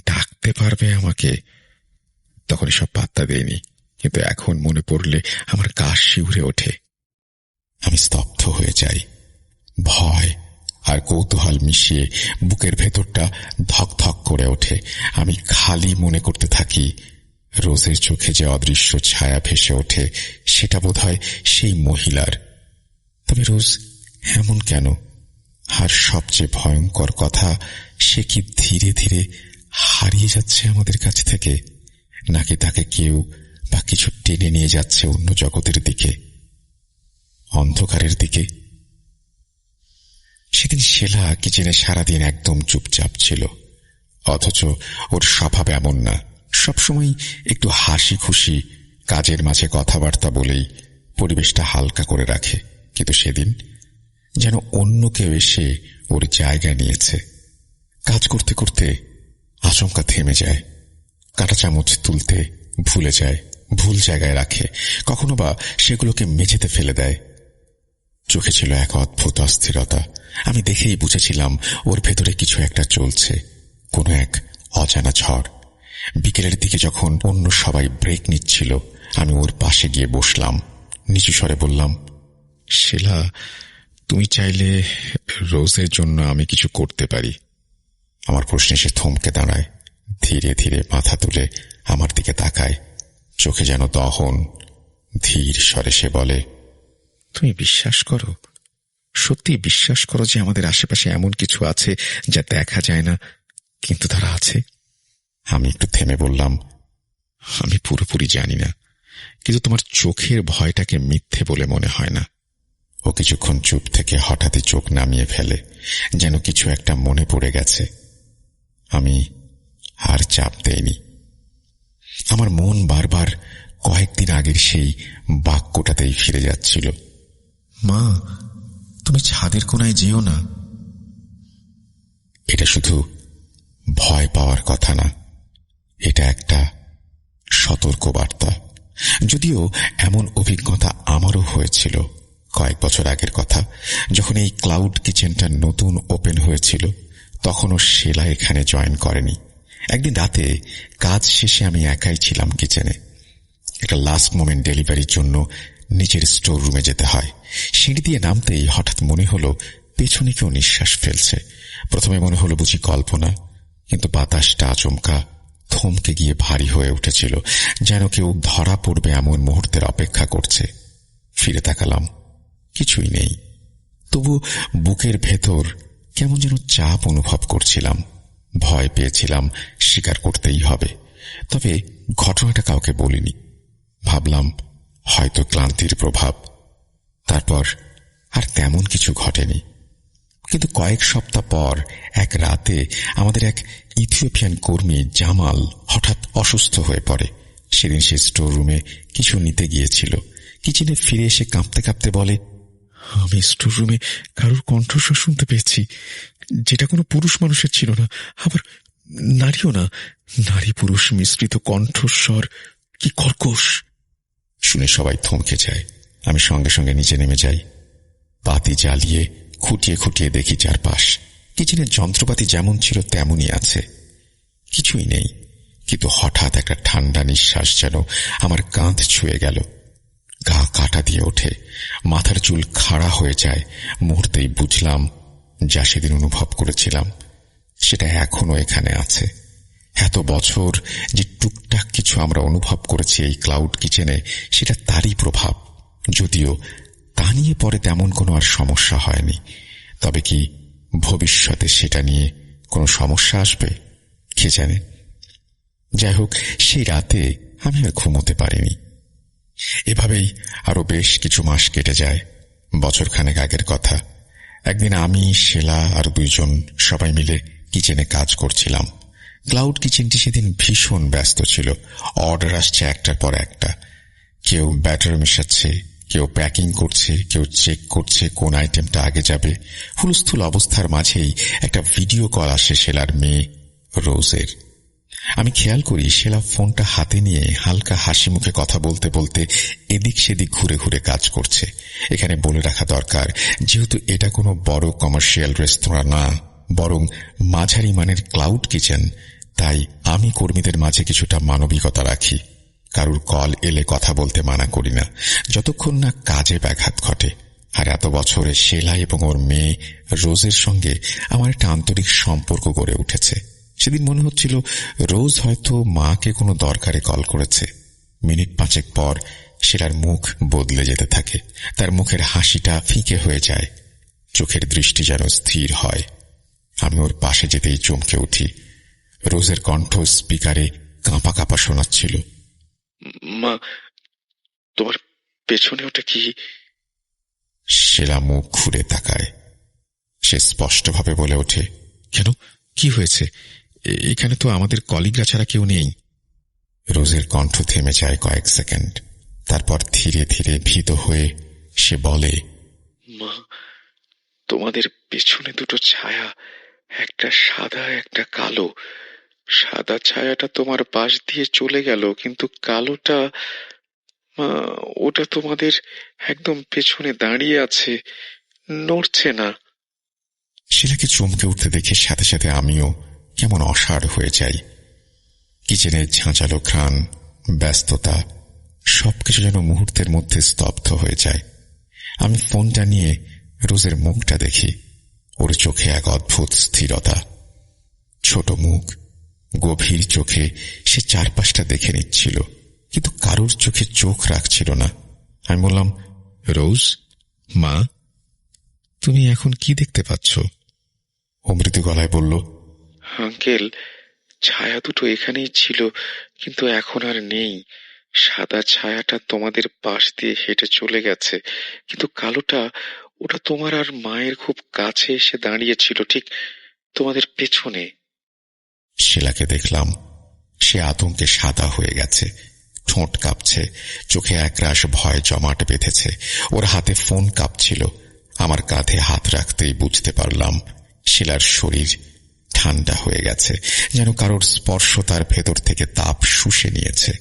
ডাকতে পারবে আমাকে। তখন এসব পাত্তা দেয়নি, কিন্তু এখন মনে পড়লে আমার গা শিউরে ওঠে। আমি স্তব্ধ হয়ে যাই। ভয় আর কৌতূহল মিশিয়ে বুকের ভেতরটা ধকধক করে ওঠে। আমি খালি মনে করতে থাকি, রোজের চোখে যে অদৃশ্য ছায়া ভেসে ওঠে সেটা বোধহয় সেই মহিলার। তবে রোজ এমন কেন? আর সবচেয়ে ভয়ঙ্কর কথা, সে কি ধীরে ধীরে হারিয়ে যাচ্ছে আমাদের কাছ থেকে, নাকি তাকে কেউ বা কিছু টেনে নিয়ে যাচ্ছে অন্য জগতের দিকে, অন্ধকারের দিকে? সেদিন শিলা কিচেনে সারাদিন একদম চুপচাপ ছিল, অথচ ওর স্বভাব এমন না। সবসময় একটু হাসি খুশি, কাজের মাঝে কথাবার্তা বলেই পরিবেশটা হালকা করে রাখে। কিন্তু সেদিন যেন অন্য কেউ এসে ওর জায়গা নিয়েছে। কাজ করতে করতে আচমকা থেমে যায়, কাঁটা চামচ তুলতে ভুলে যায়, ভুল জায়গায় রাখে, কখনো বা সেগুলোকে মেঝেতে ফেলে দেয়। চোখে ছিল এক অদ্ভুত অস্থিরতা। আমি দেখেই বুঝেছিলাম ওর ভেতরে কিছু একটা চলছে, কোনো এক অজানা ঝড়। বিকেলের দিকে যখন অন্য সবাই ব্রেক নিচ্ছিল, আমি ওর পাশে গিয়ে বসলাম। নিচু স্বরে বললাম, শিলা, তুমি চাইলে রোজের জন্য আমি কিছু করতে পারি। আমার প্রশ্নে সে থমকে দাঁড়ায়, ধীরে ধীরে মাথা তুলে আমার দিকে তাকায়, চোখে যেন দহন। ধীর স্বরে সে বলে, তুমি বিশ্বাস করো, সত্যি বিশ্বাস করো যে আমাদের আশেপাশে এমন কিছু আছে যা দেখা যায় না, কিন্তু তারা আছে? আমি একটু থেমে বললাম, আমি পুরোপুরি জানি না, কিন্তু তোমার চোখের ভয়টাকে মিথ্যে বলে মনে হয় না। ও কিছুক্ষণ চুপ থেকে হঠাৎই চোখ নামিয়ে ফেলে, যেন কিছু একটা মনে পড়ে গেছে। আমি আর চাপ দেইনি। আমার মন বারবার কয়েকদিন আগের সেই বাক্যটাতেই ফিরে যাচ্ছিল। মা, তুমি ছাদের কোনায় যেও না। এটা শুধু ভয় পাওয়ার কথা না, এটা একটা সতর্কবার্তা। যদিও এমন অভিজ্ঞতা আমারও হয়েছিল কয়েক বছর আগের কথা, যখন এই ক্লাউড কিচেনটা নতুন ওপেন হয়েছিল। তখনও শেলা এখানে জয়েন করেনি। একদিন রাতে কাজ শেষে আমি একাই ছিলাম কিচেনে। একটা লাস্ট মোমেন্ট ডেলিভারির জন্য নিজের স্টোর রুমে যেতে হয়। সিঁড়ি দিয়ে নামতেই হঠাৎ মনে হলো পেছনে কেউ নিঃশ্বাস ফেলছে। প্রথমে মনে হলো বুঝি কল্পনা, কিন্তু বাতাসটা আচমকা থমকে গিয়ে ভারী হয়ে উঠেছিল, যেন কেউ ধরা পড়বে এমন মুহূর্তের অপেক্ষা করছে। ফিরে তাকালাম, কিছুই নেই। তবু বুকের ভেতর কেমন যেন চাপ অনুভব করছিলাম। ভয় পেয়েছিলাম, স্বীকার করতেই হবে। তবে ঘটনাটা কাউকে বলিনি। ভাবলাম হয়তো ক্লান্তির প্রভাব। তারপর আর তেমন কিছু ঘটেনি। কিন্তু কয়েক সপ্তাহ পর এক রাতে আমাদের এক ইথিওপিয়ান কর্মী জামাল হঠাৎ অসুস্থ হয়ে পড়ে। সেদিন সে স্টোর রুমে কিছু নিতে গিয়েছিল। কিচেনে ফিরে এসে কাঁপতে কাঁপতে বলে, আমি স্টোর রুমে কারোর কণ্ঠস্বর শুনতে পেয়েছি, যেটা কোনো পুরুষ মানুষের ছিল না, আবার নারীও না। নারী পুরুষ মিশ্রিত কণ্ঠস্বর, কি কর্কশ। শুনে সবাই থমকে যায়। আমি সঙ্গে সঙ্গে নিচে নেমে যাই। বাতি জ্বালিয়ে খুঁটিয়ে খুঁটিয়ে দেখি চারপাশ। কিচেনের যন্ত্রপাতি যেমন ছিল তেমনই আছে, কিছুই নেই। কিন্তু হঠাৎ একটা ঠান্ডা নিঃশ্বাস যেন আমার কাঁধ ছুঁয়ে গেল। গা কাটা দিয়ে ওঠে, মাথার চুল খাড়া হয়ে যায়। মুহূর্তেই বুঝলাম যা সেদিন অনুভব করেছিলাম সেটা এখনো এখানে আছে। এত বছর যে টুকটাক কিছু আমরা অনুভব করেছি এই ক্লাউড কিচেনে, সেটা তারই প্রভাব। যদিও তা নিয়ে পরে তেমন কোনো আর সমস্যা হয়নি। তবে কি ভবিষ্যতে সেটা নিয়ে কোনো সমস্যা আসবে কে জানে। যাই হোক, সেই রাতে আমি আর ঘুমোতে পারিনি। এভাবেই আরো বেশ কিছু মাস কেটে যায়। বছরখানেক আগের কথা। একদিন আমি, শেলা আর দুইজন সবাই মিলে কিচেনে কাজ করছিলাম। ক্লাউড কিচেনটি সেদিন ভীষণ ব্যস্ত ছিল। অর্ডার আসছে একটার পর একটা। কেউ ব্যাটার মেশাচ্ছে, কেউ প্যাকিং করছে, কেউ চেক করছে কোন আইটেমটা আগে যাবে। হুলস্থুল অবস্থার মাঝেই একটা ভিডিও কল আসে শেলার মেয়ে রোজের। আমি খেয়াল করি শেলা ফোনটা হাতে নিয়ে হালকা হাসি মুখে কথা বলতে বলতে এদিক সেদিক ঘুরে ঘুরে কাজ করছে। এখানে বলে রাখা দরকার, যেহেতু এটা কোনো বড় কমার্শিয়াল রেস্তোরাঁ না, বরং মাঝারি মানের ক্লাউড কিচেন, তাই আমি কর্মীদের মাঝে কিছুটা মানবিকতা রাখি। কারুর কল এলে কথা বলতে মানা করি না, যতক্ষণ না কাজে ব্যাঘাত ঘটে। আর এত বছরে শেলা এবং ওর মেয়ে রোজের সঙ্গে আমার একটা আন্তরিক সম্পর্ক গড়ে উঠেছে। সেদিন মনে হচ্ছিল রোজ হয়তো মাকে কোনো দরকারে কল করেছে। মিনিট পাঁচেক পর শেলার মুখ বদলে যেতে থাকে। তার মুখের হাসিটা ফিকে হয়ে যায়, চোখের দৃষ্টি যেন স্থির হয়। আমি ওর পাশে যেতেই চমকে উঠি। রোজের কণ্ঠ স্পিকারে কাঁপা কাঁপা শোনাচ্ছিল, মা, তোমার পেছনে ওটা কি? শেলা মুখ ঘুরে তাকায়। সে স্পষ্টভাবে বলে ওঠে, কেন, কি হয়েছে? এখানে তো আমাদের কলিগরা ছাড়া কেউ নেই। রোজের কণ্ঠ থেমে যায় কয়েক সেকেন্ড। তারপর ধীরে ধীরে ভীত হয়ে সে বলে, মা, তোমাদের পেছনে দুটো ছায়া, একটা সাদা একটা কালো। সাদা ছায়াটা তোমার পাশ দিয়ে চলে গেল, কিন্তু কালোটা, মা, ওটা তোমাদের একদম পেছনে দাঁড়িয়ে আছে, নড়ছে না। শিলাকে চমকে উঠতে দেখে সাথে সাথে আমিও কেমন অসাড় হয়ে যাই। কিচেনের ঝাঁঝালো ঘ্রাণ, ব্যস্ততা, সবকিছু যেন মুহূর্তের মধ্যে স্তব্ধ হয়ে যায়। আমি ফোনটা নিয়ে রোজের মুখটা দেখি। ওর চোখে এক অদ্ভুত স্থিরতা। ছোট মুখ, গভীর চোখে সে চারপাশটা দেখে নিচ্ছিল, কিন্তু কারোর চোখে চোখ রাখছিল না। আমি বললাম, রোজ, মা, তুমি এখন কি দেখতে পাচ্ছ? ও মৃদু গলায় বলল, আঙ্কেল, ছায়া দুটো এখানেই ছিল, কিন্তু এখন আর নেই। সাদা ছায়াটা তোমাদের পাশ দিয়ে হেঁটে চলে গেছে, কিন্তু কালোটা, ওটা তোমার আর মায়ের খুব কাছে এসে দাঁড়িয়েছিল, ঠিক তোমাদের পেছনে। শিলাকে দেখলাম সে আতঙ্কে সাদা হয়ে গেছে। ঠোঁট কাঁপছে, চোখে একরাশ ভয় জমাট বেঁধেছে। ওর হাতে ফোন কাঁপছিল। আমার কাঁধে হাত রাখতেই বুঝতে পারলাম শিলার শরীর ঠান্ডা হয়ে গেছে, যেন কারোর স্পর্শ তার ভেতর থেকে তাপ শুষে নিয়েছে।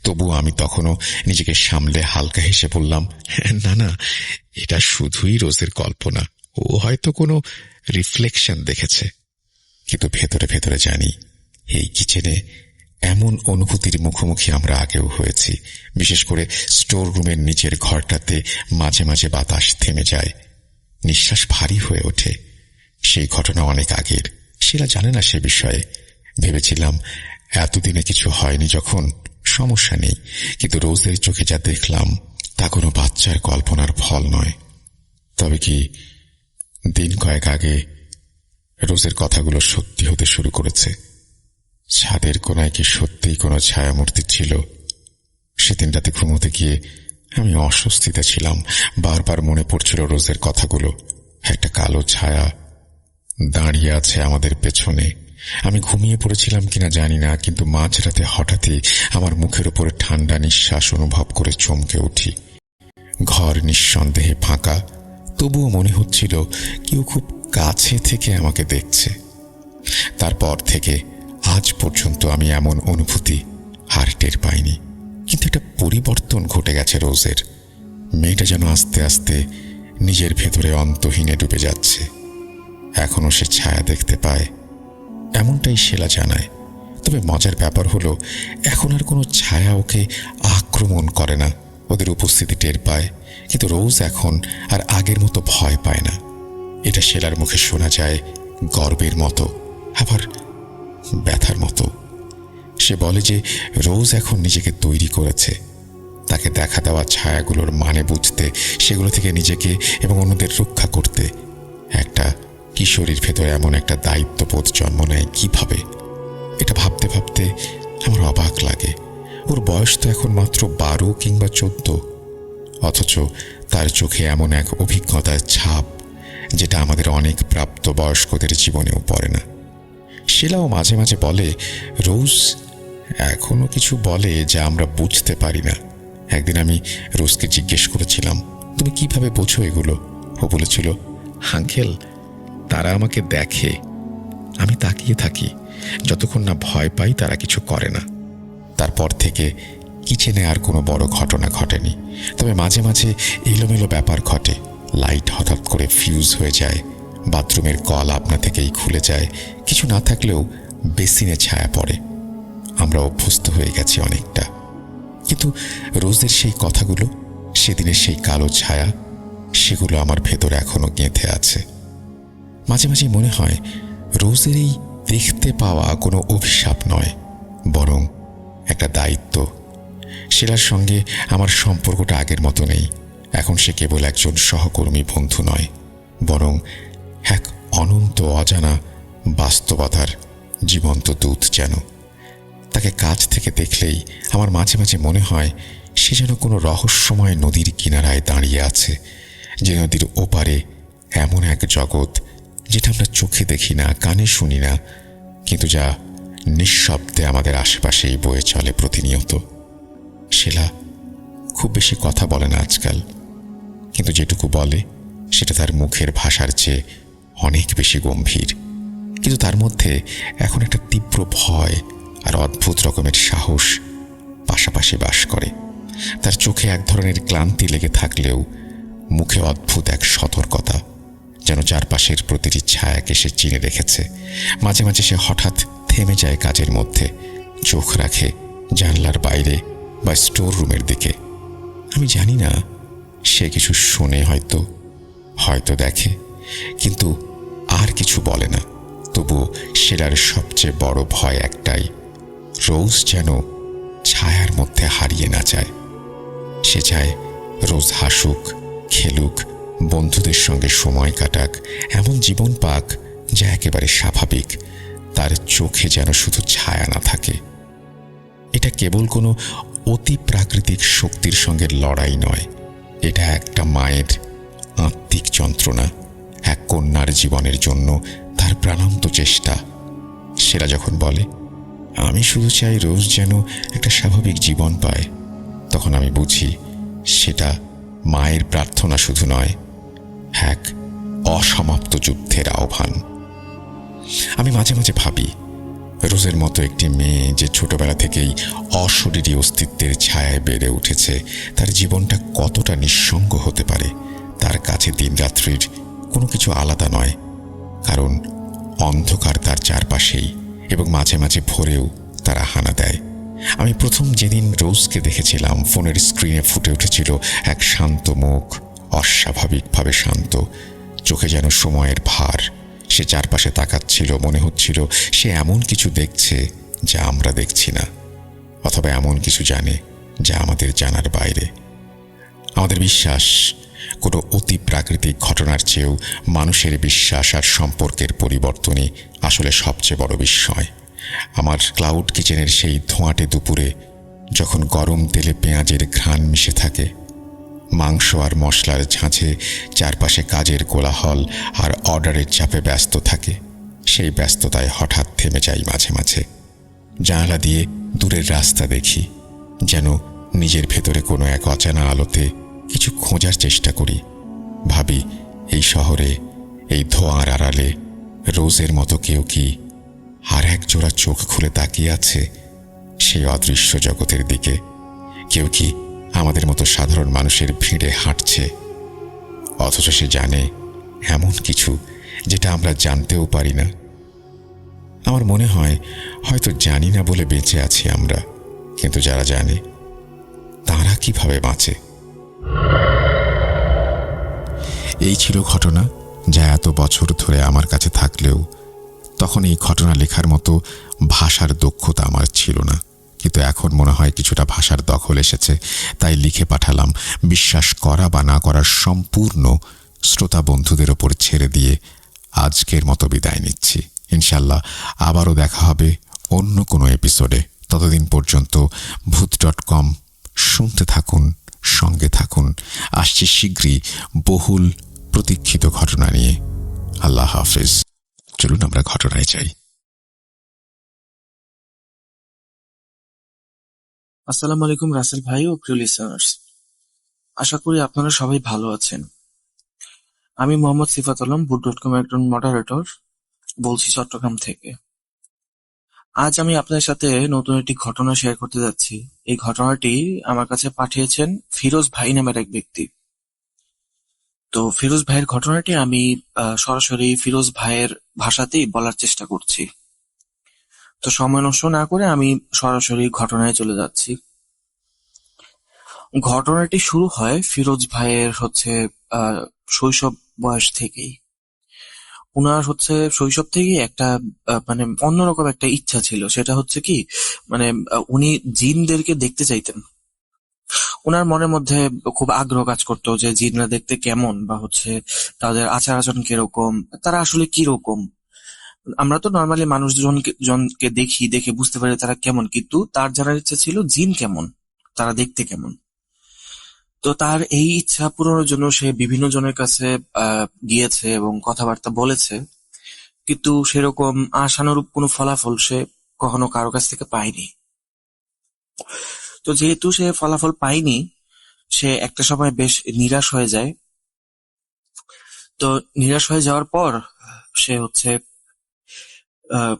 তবু আমি তখনও নিজেকে সামলে হালকা হেসে বললাম, না না, এটা শুধুই রোজের কল্পনা, ও হয়তো কোনো রিফ্লেকশন দেখেছে। কিন্তু ভেতরে ভেতরে জানি এই কিচেনে এমন অনুভূতির মুখোমুখি আমরা আগেও হয়েছি। বিশেষ করে স্টোর রুমের নিচের ঘরটাতে মাঝে মাঝে বাতাস থেমে যায়, নিঃশ্বাস ভারী হয়ে ওঠে। সেই ঘটনা অনেক আগের, শিলা জানে না সে বিষয়ে। ভেবেছিলাম এতদিনে কিছু হয়নি যখন, সমস্যা নেই। কিন্তু রোজের চোখে যা দেখলাম তা কোনো বাচ্চার কল্পনার ফল নয়। তবে কি দিন কয়েক আগে রোজের কথাগুলো সত্যি হতে শুরু করেছে? ছাদের কোনায় কি সত্যিই কোনো ছায়ামূর্তি ছিল? সেদিন রাতে ঘুমোতে গিয়ে আমি অস্বস্তিতে ছিলাম। বারবার মনে পড়ছিল রোজের কথাগুলো। একটা কালো ছায়া দাঁড়িয়ে আছে আমাদের পেছনে। আমি ঘুমিয়ে পড়েছিলাম কিনা জানি না, কিন্তু মাঝরাতে হঠাৎই আমার মুখের উপরে ঠান্ডা নিঃশ্বাস অনুভব করে চমকে উঠি। ঘর নিঃসন্দেহে ফাঁকা, তবুও মনে হচ্ছিল কেউ খুব কাছে থেকে আমাকে দেখছে। তারপর থেকে আজ পর্যন্ত আমি এমন অনুভূতি আর টের পাইনি। কিন্তু একটা পরিবর্তন ঘটে গেছে রোজের। মেয়েটা যেন আস্তে আস্তে নিজের ভেতরে অন্তহীনে ডুবে যাচ্ছে। এখনো সে ছায়া দেখতে পায়, এমনটাই শিলা জানায়। তবে মজার ব্যাপার হলো, এখন আর কোনো ছায়া ওকে আক্রমণ করে না। ওদের উপস্থিতি টের পায়, কিন্তু রোজ এখন আর আগের মতো ভয় পায় না। এটা শিলার মুখে শোনা যায় গর্বের মতো, আবার ব্যথার মতো। সে বলে যে রোজ এখন নিজেকে তৈরি করেছে। তাকে দেখা দেওয়া ছায়াগুলোর মানে বুঝতে, সেগুলো থেকে নিজেকে এবং অন্যদের রক্ষা করতে। একটা কিশোরীর ভেতরে এমন একটা দায়িত্ববোধ জন্ম নেয় কিভাবে? এটা ভাবতে ভাবতে আমার অবাক লাগে। ওর বয়স তো এখন মাত্র 12 কিংবা 14, অথচ তার চোখে এমন এক অভিজ্ঞতার ছাপ যেটা আমাদের অনেক প্রাপ্ত বয়স্কদের জীবনেও পড়ে না। শিলাও মাঝে মাঝে বলে রোজ এখনো কিছু বলে যা আমরা বুঝতে পারি না। একদিন আমি রোজকে জিজ্ঞেস করেছিলাম, তুমি কিভাবে বোঝো এগুলো? ও বলেছিল, আঙ্কেল, তারা আমাকে দেখে, আমি তাকিয়ে থাকি, যতক্ষণ না ভয় পাই তারা কিছু করে না। তারপর থেকে কিচেনে আর কোনো বড় ঘটনা ঘটেনি। তবে মাঝে মাঝে এলোমেলো ব্যাপার ঘটে। লাইট হঠাৎ করে ফিউজ হয়ে যায়, বাথরুমের কল আপনা থেকেই খুলে যায়, কিছু না থাকলেও বেসিনে ছায়া পড়ে। আমরা অভ্যস্ত হয়ে গেছি অনেকটা। কিন্তু রোজের সেই কথাগুলো, সেদিনের সেই কালো ছায়া, সেগুলো আমার ভেতরে এখনো গেঁথে আছে। মাঝে মাঝে মনে হয় রোজের এই দেখতে পাওয়া কোনো অভিশাপ নয়, বরং একটা দায়িত্ব। শিলার সঙ্গে আমার সম্পর্কটা আগের মতো নেই। এখন সে কেবল একজন সহকর্মী বন্ধু নয়, বরং এক অনন্ত অজানা বাস্তবতার জীবন্ত দূত যেন। তাকে কাছ থেকে দেখলেই আমার মাঝে মাঝে মনে হয় সে যেন কোনো রহস্যময় নদীর কিনারায় দাঁড়িয়ে আছে, যে নদীর ওপারে এমন এক জগৎ যেটা আমরা চোখে দেখি না, কানে শুনি না, কিন্তু যা নিঃশব্দে আমাদের আশেপাশেই বয়ে চলে প্রতিনিয়ত। শিলা খুব বেশি কথা বলে না আজকাল, কিন্তু যেটুকু বলে সেটা তার মুখের ভাষার চেয়ে অনেক বেশি গম্ভীর। কিন্তু তার মধ্যে এখন একটা তীব্র ভয় আর অদ্ভুত রকমের সাহস পাশাপাশি বাস করে। তার চোখে এক ধরনের ক্লান্তি লেগে থাকলেও মুখে অদ্ভুত এক সতর্কতা, যেন চারপাশের প্রতিটি ছায়াকে সে চিনে রেখেছে। মাঝে মাঝে সে হঠাৎ থেমে যায় কাজের মধ্যে, চোখ রাখে জানলার বাইরে বা স্টোর রুমের দিকে। আমি জানি না সে কিছু শোনে, হয়তো দেখে, কিন্তু আর কিছু বলে না। তবুও শিলার সবচেয়ে বড় ভয় একটাই, রোজ যেন ছায়ার মধ্যে হারিয়ে না যায়। সে চায় রোজ হাসুক, খেলুক, বন্ধুদের সঙ্গে সময় কাটাক, এমন জীবন পাক যা একেবারে স্বাভাবিক। তার চোখে যেন শুধু ছায়া না থাকে। এটা কেবল কোনো অতি প্রাকৃতিক শক্তির সঙ্গে লড়াই নয়, এটা একটা মায়ের আত্মিক যন্ত্রণা, এক কন্যার জীবনের জন্য তার প্রাণান্ত চেষ্টা। সেরা যখন বলে, আমি শুধু চাই রোজ যেন একটা স্বাভাবিক জীবন পায়, তখন আমি বুঝি সেটা মায়ের প্রার্থনা শুধু নয়, এক অসমাপ্ত যুদ্ধের আহ্বান। আমি মাঝে মাঝে ভাবি, রোজের মতো একটি মেয়ে যে ছোটবেলা থেকেই অশরীরী অস্তিত্বের ছায়ায় বেড়ে উঠেছে, তার জীবনটা কতটা নিঃসঙ্গ হতে পারে। তার কাছে দিনরাত্রির কোনো কিছু আলাদা নয়, কারণ অন্ধকার তার চারপাশেই, এবং মাঝে মাঝে ভোরেও তারা হানা দেয়। আমি প্রথম যেদিন রোজকে দেখেছিলাম, ফোনের স্ক্রিনে ফুটে উঠেছিল এক শান্ত মুখ, অস্বাভাবিকভাবে শান্ত, চোখে যেন সময়ের ভার। সে চারপাশে তাকাচ্ছিল, মনে হচ্ছিল সে এমন কিছু দেখছে যা আমরা দেখছি না, অথবা এমন কিছু জানে যা আমাদের জানার বাইরে। আমাদের বিশ্বাস কোনো অতি প্রাকৃতিক ঘটনার চেয়েও মানুষের বিশ্বাস আর সম্পর্কের পরিবর্তনই আসলে সবচেয়ে বড় বিস্ময়। আমার ক্লাউড কিচেনের সেই ধোঁয়াটে দুপুরে, যখন গরম তেলে পেঁয়াজের ঘ্রাণ মিশে থাকে, মাংস আর মশলার ঝাঁঝে চারপাশে কাজের কোলাহল আর অর্ডারের চাপে ব্যস্ত থাকে, সেই ব্যস্ততায় হঠাৎ থেমে যাই মাঝে মাঝে। জানালা দিয়ে দূরের রাস্তা দেখি, যেন নিজের ভেতরে কোনো এক অজানা আলোতে কিছু খোঁজার চেষ্টা করি। ভাবি, এই শহরে, এই ধোঁয়ার আড়ালে রোজের মতো কেউ কি আর এক জোড়া চোখ খুলে তাকিয়ে আছে সেই অদৃশ্য জগতের দিকে? কেউ কি আমাদের মতো সাধারণ মানুষের ভিড়ে হাঁটছে, অথচ সে জানে এমন কিছু যেটা আমরা জানতেও পারি না? আমার মনে হয় হয়তো জানি না বলে বেঁচে আছি আমরা, কিন্তু যারা জানে তারা কিভাবে বাঁচে? এই ছিল ঘটনা, যা এত বছর ধরে আমার কাছে থাকলেও তখন এই ঘটনা লেখার মতো ভাষার দক্ষতা আমার ছিল না। কিন্তু এখন মনে হয় কিছুটা ভাষার দখল এসেছে, তাই লিখে পাঠালাম। বিশ্বাস করা বা না করার সম্পূর্ণ শ্রোতা বন্ধুদের ওপর ছেড়ে দিয়ে আজকের মতো বিদায় নিচ্ছি। ইনশাল্লাহ আবারও দেখা হবে অন্য কোনো এপিসোডে। ততদিন পর্যন্ত ভূত.com শুনতে থাকুন, সঙ্গে থাকুন। আসছি শীঘ্রই বহুল প্রতীক্ষিত ঘটনা নিয়ে। আল্লাহ হাফেজ। চলুন আমরা ঘটনায় যাই। আসসালামু আলাইকুম রাসেল ভাই ও প্রিয় লিসেনার্স, আশা করি আপনারা সবাই ভালো আছেন। আমি মোহাম্মদ সিফাত আলম, ভূত.com এর একজন মডারেটর, বলছি চট্টগ্রাম থেকে। আজ আমি আপনাদের সাথে নতুন একটি ঘটনা শেয়ার করতে যাচ্ছি। এই ঘটনাটি আমার কাছে পাঠিয়েছেন ফিরোজ ভাই নামের এক ব্যক্তি। তো ফিরোজ ভাইয়ের ঘটনাটি আমি সরাসরি ফিরোজ ভাইয়ের ভাষাতেই বলার চেষ্টা করছি। তো সময় নষ্ট না করে আমি সরাসরি ঘটনায় চলে যাচ্ছি। ঘটনাটি শুরু হয় ফিরোজ ভাইয়ের শৈশব বয়স থেকেই। উনার শৈশব থেকেই একটা মানে অন্যরকম একটা ইচ্ছা ছিল। সেটা হচ্ছে কি, মানে উনি জিনদেরকে দেখতে চাইতেন। উনার মনের মধ্যে খুব আগ্রহ কাজ করতো যে জিনরা দেখতে কেমন, বা তাদের আচার আচরণ কিরকম, তারা আসলে কিরকম। আমরা তো নর্মালি জনকে দেখে বুঝতে পারি তারা কেমন, কিন্তু তার জানার ইচ্ছা ছিল জিন কেমন, তারা দেখতে কেমন। তো তার এই ইচ্ছা পূরণের জন্য সে বিভিন্ন জনের কাছে গিয়েছে এবং কথাবার্তা বলেছে, কিন্তু সেরকম আশানুরূপ কোনো ফলাফল সে কখনো কারো কাছ থেকে পায়নি। তো যেহেতু সে ফলাফল পায়নি, সে একটা সময় বেশ নিরাশ হয়ে যায়। তো নিরাশ হয়ে যাওয়ার পর সে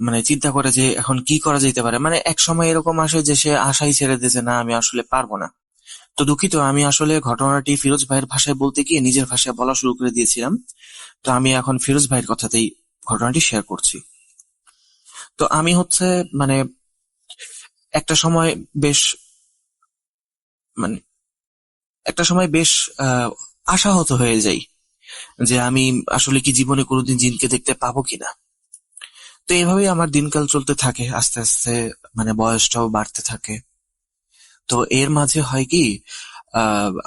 মানে চিন্তা করে যে এখন কি করা যেতে পারে। মানে এক সময় এরকম আসে যে সে আশাই ছেড়ে দিয়েছে, না আমি আসলে পারবো না। তো দুঃখিত, আমি আসলে ঘটনাটি ফিরোজ ভাইয়ের ভাষায় বলতে গিয়ে নিজের ভাষায় বলা শুরু করে দিয়েছিলাম। তো আমি এখন ফিরোজ ভাইয়ের কথাতেই ঘটনাটি শেয়ার করছি। তো আমি মানে একটা সময় বেশ মানে একটা সময় বেশ আশাহত হয়ে যাই যে আমি আসলে কি জীবনে কোনোদিন জিনকে দেখতে পাবো কিনা। তো এইভাবেই আমার দিনকাল চলতে থাকে, আস্তে আস্তে মানে বয়সটাও বাড়তে থাকে। তো এর মাঝে হয় কি,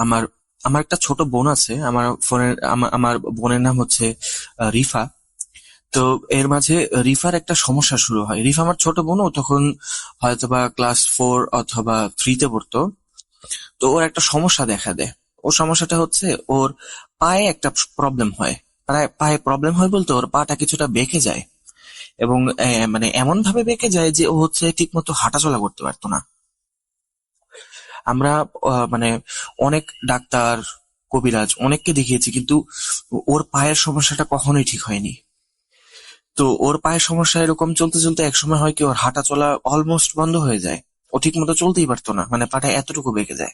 আমার আমার একটা ছোট বোন আছে। আমার বোনের নাম হচ্ছে রিফা। তো এর মাঝে রিফার একটা সমস্যা শুরু হয়। রিফা আমার ছোট বোন, ও তখন হয়তোবা ক্লাস 4 অথবা 3-তে পড়তো। তো ওর একটা সমস্যা দেখা দেয়। ওর সমস্যাটা ওর পায়ে একটা প্রবলেম হয়। পায়ে প্রবলেম হয় বলতে ওর পাটা কিছুটা বেঁকে যায়, এবং মানে এমন ভাবে বেঁকে যায় যে ও ঠিক মতো হাঁটাচলা করতে পারতো না। আমরা মানে অনেক ডাক্তার, কবিরাজ অনেককে দেখিয়েছি, কিন্তু ওর পায়ের সমস্যাটা কখনোই ঠিক হয়নি। তো ওর পায়ের সমস্যা এরকম চলতে চলতে একসময় হয় কি, ওর হাঁটা চলা অলমোস্ট বন্ধ হয়ে যায়। ও ঠিক মতো চলতেই পারতো না, মানে পাটা এতটুকু বেঁকে যায়।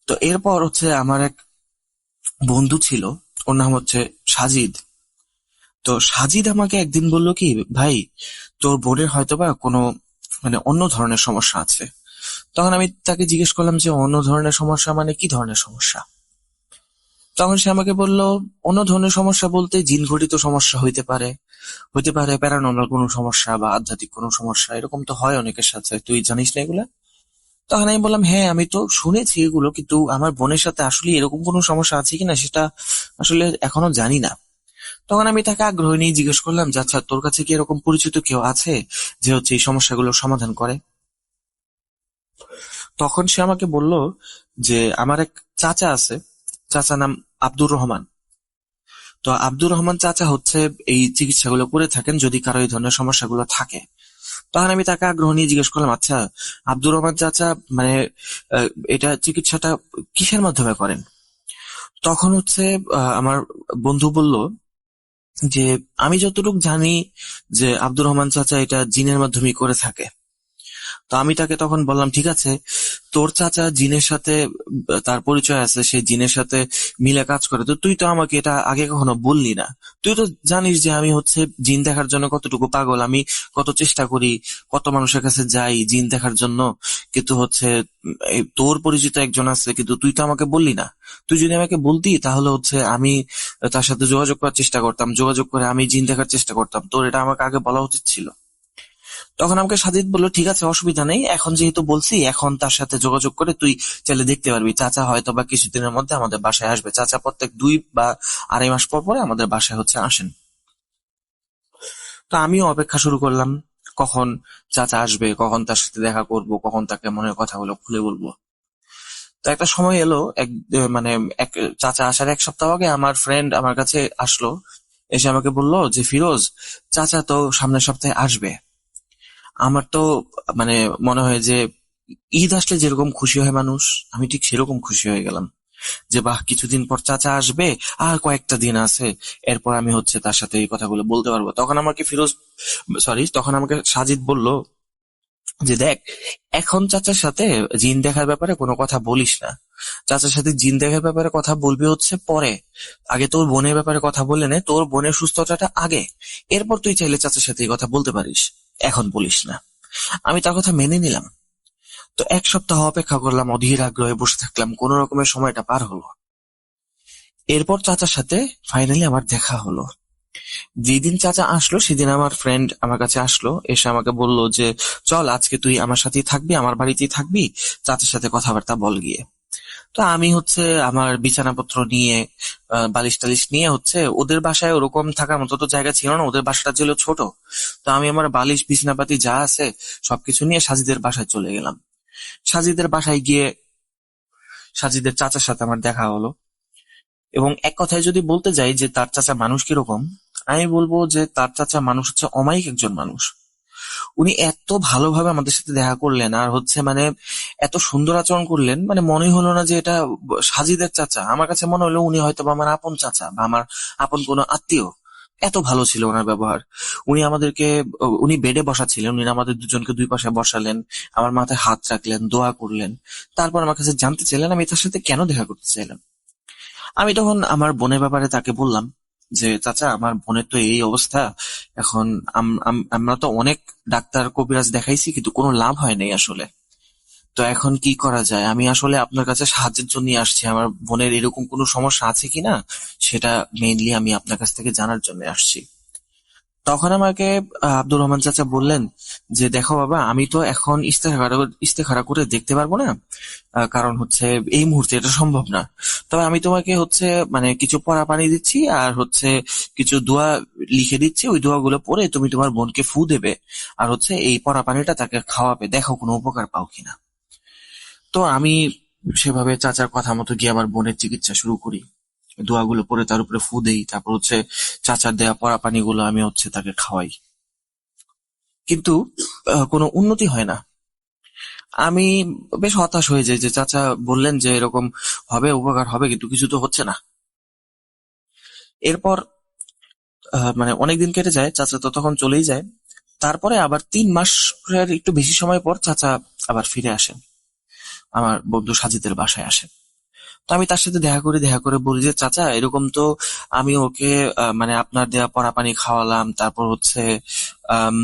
তো এরপর হচ্ছে আমার এক বন্ধু ছিল, ওর নাম হচ্ছে সাজিদ। তো সাজিদ আমাকে একদিন বলল কি, ভাই তোর বোনের হয়তোবা কোনো মানে অন্য ধরনের সমস্যা আছে। তখন আমি তাকে জিজ্ঞেস করলাম যে অন্য ধরনের সমস্যা মানে কি ধরনের সমস্যা? তখন সে আমাকে বলল, অন্য ধরনের সমস্যা বলতে জিন ঘটিত সমস্যা হইতে পারে প্যারানর্মাল কোনো সমস্যা বা আধ্যাত্মিক কোনো সমস্যা, এরকম তো হয় অনেকের সাথে, তুই জানিস না এগুলা? তখন আমি বললাম, হ্যাঁ আমি তো শুনেছি এগুলো, কিন্তু আমার বোনের সাথে আসলে এরকম কোনো সমস্যা আছে কিনা সেটা আসলে এখনো জানি না। তখন আমি তাকে আগ্রহ নিয়ে জিজ্ঞেস করলাম যে আচ্ছা, তোর কাছে কি এরকম পরিচিত কেউ আছে যে হচ্ছে এই সমস্যাগুলোর সমাধান করে? তখন সে আমাকে বলল যে আমার এক চাচা আছে, চাচা নাম আব্দুর রহমান। তো আব্দুর রহমান চাচা হচ্ছে এই চিকিৎসাগুলো করে থাকেন যদি কারো এই ধরনের সমস্যাগুলো থাকে। তখন আমি তাকে আগ্রহ নিয়ে জিজ্ঞেস করলাম, আচ্ছা আব্দুর রহমান চাচা মানে এটা চিকিৎসাটা কিসের মাধ্যমে করেন? তখন হচ্ছে আমার বন্ধু বলল যে আমি যতটুকু জানি যে আব্দুর রহমান চাচা এটা জিনের মাধ্যমেই করে থাকে। তো আমি তাকে তখন বললাম, ঠিক আছে, তোর চাচা জিনের সাথে তার পরিচয় আছে, সে জিনের সাথে মিলে কাজ করে, তো তুই তো আমাকে এটা আগে কখনো বললি না। তুই তো জানিস যে আমি হচ্ছে জিন দেখার জন্য কতটুকু পাগল, আমি কত চেষ্টা করি, কত মানুষের কাছে যাই জিন দেখার জন্য, কিন্তু হচ্ছে এই তোর পরিচিত একজন আছে, কিন্তু তুই তো আমাকে বললি না। তুই যদি আমাকে বলতি তাহলে হচ্ছে আমি তার সাথে যোগাযোগ করার চেষ্টা করতাম, যোগাযোগ করে আমি জিন দেখার চেষ্টা করতাম, তোর এটা আমাকে আগে বলা উচিত ছিল। তখন আমাকে সাজিদ বলল, ঠিক আছে অসুবিধা নেই, এখন যেহেতু বলছি এখন তার সাথে যোগাযোগ করে তুই চাইলে দেখতে পারবি, চাচা হয়তো বা কিছুদিনের মধ্যে আমাদের বাসায় আসবে। চাচা প্রত্যেক 2 বা 2.5 মাস পর পরে আমাদের বাসায় হচ্ছে আসেন। তো আমিও অপেক্ষা শুরু করলাম, কখন চাচা আসবে, কখন তার সাথে দেখা করব, কখন তাকে মনের কথাগুলো খুলে বলবো। তো একটা সময় এলো, মানে এক চাচা আসার 1 সপ্তাহ আগে আমার ফ্রেন্ড আমার কাছে আসলো, এসে আমাকে বলল যে ফিরোজ, চাচা তো সামনের সপ্তাহে আসবে। আমার তো মানে মনে হয় যে ঈদ আসলে যেরকম খুশি হয় মানুষ, আমি ঠিক সেরকম খুশি হয়ে গেলাম যে বাহ, কিছুদিন পর চাচা আসবে, আর কয়েকটা দিন আছে, এরপর আমি হচ্ছে তার সাথে এই কথাগুলো বলতে পারবো। তখন আমাকে সাজিদ বলল যে দেখ, এখন চাচার সাথে জিন দেখার ব্যাপারে কোনো কথা বলিস না। চাচার সাথে জিন দেখার ব্যাপারে কথা বলবি হচ্ছে পরে, আগে তোর বোনের ব্যাপারে কথা বলে নে, তোর বোনের সুস্থতাটা আগে, এরপর তুই চাইলে চাচার সাথে এই কথা বলতে পারিস, এখন বলিস না। আমি তার কথা মেনে নিলাম। তো 1 সপ্তাহ অপেক্ষা করলাম, অধীর আগ্রহে বসে থাকলাম, কোন রকমের সময়টা পার হলো। এরপর চাচার সাথে ফাইনালি আমার দেখা হলো। যেদিন চাচা আসলো সেদিন আমার ফ্রেন্ড আমার কাছে আসলো, এসে আমাকে বলল যে চল আজকে তুই আমার সাথেই থাকবি, আমার বাড়িতেই থাকবি, চাচার সাথে কথাবার্তা বল গিয়ে। তো আমি হচ্ছে আমার বিছানাপত্র নিয়ে বালিশ টালিশ নিয়ে হচ্ছে, ওদের বাসায় ওরকম থাকার মতো তো জায়গা ছিল না, ওদের বাসাটা ছিল ছোট। তো আমি আমার বালিশ বিছানাপাতি যা আছে সবকিছু নিয়ে সাজিদের বাসায় চলে গেলাম। সাজিদের বাসায় গিয়ে সাজিদের চাচার সাথে আমার দেখা হলো, এবং এক কথায় যদি বলতে যাই যে তার চাচা মানুষ কিরকম, আমি বলবো যে তার চাচা মানুষ হচ্ছে অমায়িক একজন মানুষ। উনি এত ভালোভাবে আমাদের সাথে দেখা করলেন, আর হচ্ছে মানে এত সুন্দর আচরণ করলেন, মানে মনে হলো না যে এটা সাজিদের চাচা, আমার কাছে মনে হলো উনি হয়তো বা আমার আপন চাচা বা আমার আপন কোনো আত্মীয়। এত ভালো ছিল ওনার ব্যবহার। উনি বেডে বসা ছিলেন, উনি আমাদের দুজনকে 2 পাশে বসালেন, আমার মাথায় হাত রাখলেন, দোয়া করলেন, তারপর আমার কাছে জানতে চাইলেন আমি তার সাথে কেন দেখা করতে চাইলাম। আমি তখন আমার বোনের ব্যাপারে তাকে বললাম যে চাচা, আমার বোনের তো এই অবস্থা, এখন আমরা তো অনেক ডাক্তার কবিরাজ দেখাইছি, কিন্তু কোনো লাভ হয় নাই আসলে। তো এখন কি করা যায়, আমি আসলে আপনার কাছে সাহায্যের জন্য আসছি, আমার বোনের এরকম কোনো সমস্যা আছে কিনা সেটা মেইনলি আমি আপনার কাছ থেকে জানার জন্য আসছি। তখন আমাকে আব্দুর রহমান চাচা বললেন যে দেখো বাবা, আমি তো এখন ইস্তেখারা করে দেখতে পারবো না, কারণ হচ্ছে এই মুহূর্তে এটা সম্ভব না। তবে আমি তোমাকে হচ্ছে মানে কিছু পড়া পানি দিচ্ছি, আর হচ্ছে কিছু দোয়া লিখে দিচ্ছি, ওই দোয়াগুলো পড়ে তুমি তোমার বোনকে ফু দেবে, আর হচ্ছে এই পড়া পানিটা তাকে খাওয়াবে, দেখো কোনো উপকার পাও কিনা। তো আমি সেভাবে চাচার কথা মতো গিয়ে আমার বোনের চিকিৎসা শুরু করি, দোয়াগুলো পরে তার উপরে ফু দেই, তারপর হচ্ছে চাচার দেয়া পড়া পানিগুলো আমি হচ্ছে তাকে খাওয়াই, কিন্তু কোনো উন্নতি হয় না। আমি বেশ হতাশ হয়ে যাই যে চাচা বললেন যে এরকম হবে, উপকার হবে, কিন্তু কিছু তো হচ্ছে না। এরপর মানে অনেকদিন কেটে যায়, চাচা তো তখন চলেই যায়। তারপরে আবার 3 মাসের একটু বেশি সময় পর চাচা আবার ফিরে আসেন, আমার বন্ধু সাজিদের বাসায় আসেন। তো আমি তার সাথে দেখা করে বলি যে চাচা এরকম তো আমি ওকে মানে আপনার দেওয়া পড়া পানি খাওয়ালাম, তারপর হচ্ছে আম,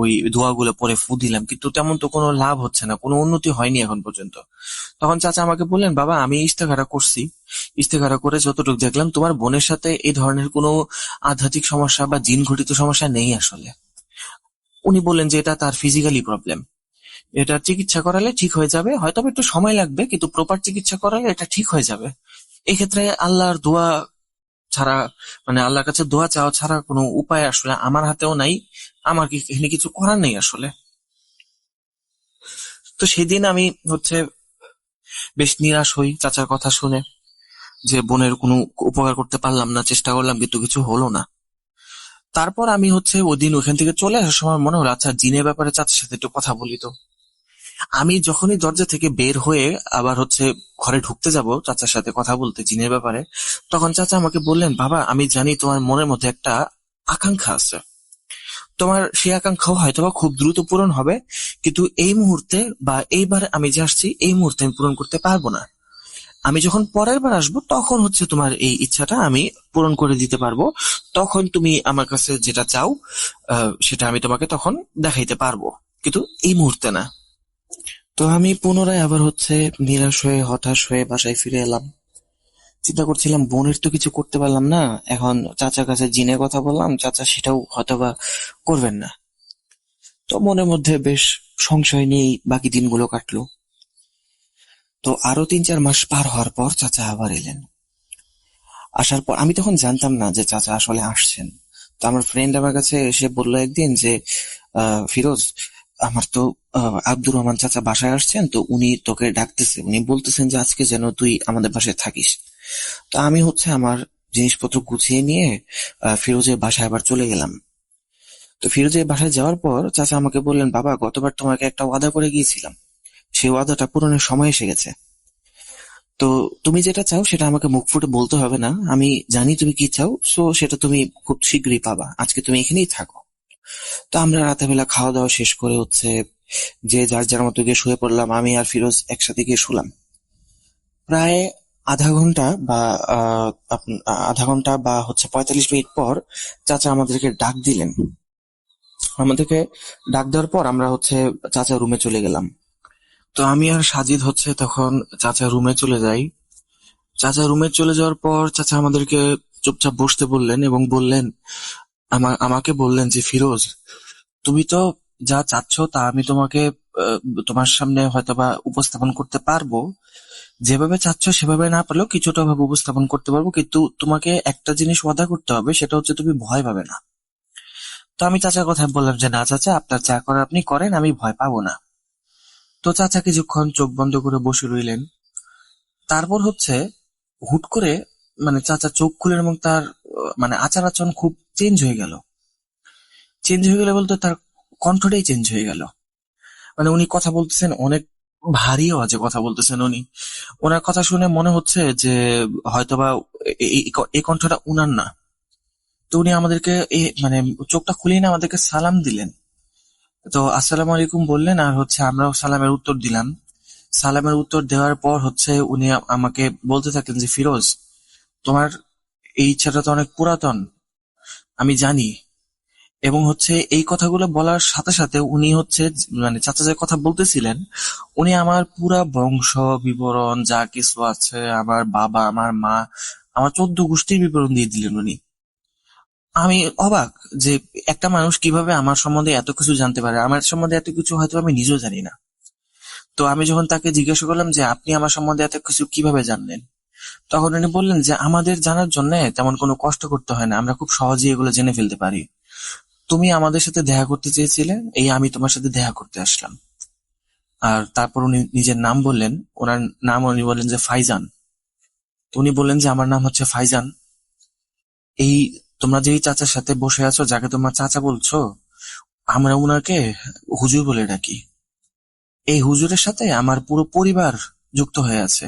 ওই দোয়াগুলো পরে ফু দিলাম, কিন্তু তেমন তো কোনো লাভ হচ্ছে না, কোনো উন্নতি হয়নি এখন পর্যন্ত। তখন চাচা আমাকে বললেন, বাবা আমি ইস্তেখারা করছি, ইস্তেখারা করে যতটুকু দেখলাম তোমার বোনের সাথে এই ধরনের কোনো আধ্যাত্মিক সমস্যা বা জিন ঘটিত সমস্যা নেই আসলে। উনি বললেন যে এটা তার ফিজিক্যালি প্রবলেম, এটা চিকিৎসা করালে ঠিক হয়ে যাবে, হয়তো একটু সময় লাগবে, কিন্তু প্রপার চিকিৎসা করালে এটা ঠিক হয়ে যাবে। এক্ষেত্রে আল্লাহর দোয়া ছাড়া, মানে আল্লাহর কাছে দোয়া চাওয়া ছাড়া কোনো উপায় আসলে আমার হাতেও নাই, আমার এখানে কিছু করার নেই আসলে। তো সেদিন আমি হচ্ছে বেশ নিরাশ হই চাচার কথা শুনে, যে বোনের কোনো উপকার করতে পারলাম না, চেষ্টা করলাম কিন্তু কিছু হলো না। তারপর আমি হচ্ছে ওদিন ওখান থেকে চলে আসার সময় মনে হলো আচ্ছা জিনের ব্যাপারে চাচার সাথে একটু কথা বলি। তো আমি যখনই দরজা থেকে বের হয়ে আবার হচ্ছে ঘরে ঢুকতে যাব চাচার সাথে কথা বলতে জিনের ব্যাপারে, তখন চাচা আমাকে বললেন, বাবা আমি জানি তোমার মনের মধ্যে একটা আকাঙ্ক্ষা আছে, তোমার সেই আকাঙ্ক্ষাও হয়তোবা খুব দ্রুত পূরণ হবে, কিন্তু এই মুহূর্তে বা এইবার আমি যে আসছি এই মুহূর্তে আমি পূরণ করতে পারবো না। আমি যখন পরের বার আসবো তখন হচ্ছে তোমার এই ইচ্ছাটা আমি পূরণ করে দিতে পারবো, তখন তুমি আমার কাছে যেটা চাও সেটা আমি তোমাকে তখন দেখাইতে পারবো, কিন্তু এই মুহূর্তে না। তো আমি পুনরায় আবার হচ্ছে নিরাশ হয়ে হতাশ হয়ে বাসায় ফিরে এলাম। চিন্তা করছিলাম বোনের তো কিছু করতে পারলাম না, এখন চাচার কাছে জিনের কথা বললাম, চাচা সেটাও হয়তোবা করবেন না। তো মনের মধ্যে বেশ সংশয় নিয়েই বাকি দিনগুলো কাটলো। তো আরো 3-4 মাস পার হওয়ার পর চাচা আবার এলেন। আসার পর আমি তখন জানতাম না যে চাচা আসলে আসছেন। তো আমার ফ্রেন্ড আমার কাছে এসে বললো একদিন যে ফিরোজ, আমার তো আব্দুর রহমান চাচা বাসায় আসছেন, তো উনি তোকে ডাকতেছে, উনি বলতেছেন যে আজকে যেন তুই আমাদের বাসায় থাকিস। তো আমি হচ্ছে আমার জিনিসপত্র গুছিয়ে নিয়ে ফিরোজের বাসায় আবার চলে গেলাম। তো ফিরোজের বাসায় যাওয়ার পর চাচা আমাকে বললেন, বাবা গতবার তোমাকে একটা ওয়াদা করে গিয়েছিলাম, সেই ওয়াদাটা পূরণের সময় এসে গেছে। তো তুমি যেটা চাও সেটা আমাকে মুখ ফুটে বলতে হবে না, আমি জানি তুমি কি চাও, সো সেটা তুমি খুব শীঘ্রই পাবা, আজকে তুমি এখানেই থাকো। তো আমরা রাতের বেলা খাওয়া দাওয়া শেষ করে হচ্ছে যে যার যার মতো গিয়ে শুয়ে পড়লাম, আমি আর ফিরোজ একসাথে গিয়ে শুলাম। প্রায় আধা ঘন্টা বা আধা ঘন্টা বা হচ্ছে 45 মিনিট পর চাচা আমাদেরকে ডাক দিলেন। আমাদেরকে ডাক দেওয়ার পর আমরা হচ্ছে চাচা রুমে চলে গেলাম। তো আমি আর সাজিদ হচ্ছে তখন চাচা রুমে চলে যাই। চাচা রুমে চলে যাওয়ার পর চাচা আমাদেরকে চুপচাপ বসতে বললেন এবং বললেন, আমাকে বললেন যে ফিরোজ, তুমি তো যা চাচ্ছ তা আমি তোমাকে তোমার সামনে হয়তোবা উপস্থাপন করতে পারবো, যেভাবে চাচ্ছ সেভাবে না পারলেও কিছুটা ভাবে উপস্থাপন করতে পারবো, কিন্তু তোমাকে একটা জিনিস ওয়াদা করতে হবে, সেটা হচ্ছে তুমি ভয় পাবে না। তো আমি চাচার কথা বললাম যে না চাচা, আপনার যা করার আপনি করেন, আমি ভয় পাবো না। তো চাচা কিছুক্ষণ চোখ বন্ধ করে বসে রইলেন। তারপর হচ্ছে হুট করে মানে চাচা চোখ খুলেন এবং তার মানে আচার আচরণ খুব চেঞ্জ হয়ে গেল। চেঞ্জ হয়ে গেলে বলতে তার কণ্ঠটাই চেঞ্জ হয়ে গেল। মানে উনি কথা বলতেছেন অনেক ভারী আওয়াজে কথা বলতেছেন উনি। ওনার কথা শুনে মনে হচ্ছে যে হয়তোবা এই কণ্ঠটা উনার না। তো উনি আমাদেরকে মানে চোখটা খুলেই না আমাদেরকে সালাম দিলেন। তো আসসালামু আলাইকুম বললেন, আর হচ্ছে আমরাও সালামের উত্তর দিলাম। সালামের উত্তর দেওয়ার পর হচ্ছে উনি আমাকে বলতে থাকলেন যে ফিরোজ, তোমার এই ইচ্ছাটা তো অনেক পুরাতন, আমি জানি। এবং হচ্ছে এই কথাগুলো বলার সাথে সাথে উনি হচ্ছে মানে চাচা যে কথা বলতেছিলেন, উনি আমার পুরা বংশ বিবরণ যা কিছু আছে, আমার বাবা, আমার মা, আমার 14 গোষ্ঠীর বিবরণ দিয়ে দিলেন উনি। আমি অবাক যে একটা মানুষ কিভাবে আমার সম্বন্ধে এত কিছু জানতে পারে, আমার সম্বন্ধে এত কিছু হয়তো আমি নিজেও জানি না। তো আমি যখন তাকে জিজ্ঞাসা করলাম যে আপনি আমার সম্বন্ধে এত কিছু কিভাবে জানলেন, তখন উনি বললেন যে আমাদের জানার জন্য তেমন কোনো কষ্ট করতে হয় না, আমরা খুব সহজেই এগুলো জেনে ফেলতে পারি। তুমি আমাদের সাথে দেখা করতে চেয়েছিলে, এই আমি তোমার সাথে দেখা করতে আসলাম। আর তারপর উনি নিজের নাম বললেন, ওনার নাম উনি বললেন যে ফাইজান। তো উনি বললেন যে আমার নাম হচ্ছে ফাইজান। এই তোমরা যেই চাচার সাথে বসে আছো, যাকে তোমার চাচা বলছো, আমরা উনাকে হুজুর বলে ডাকি। এই হুজুরের সাথে আমার পুরো পরিবার যুক্ত হয়ে আছে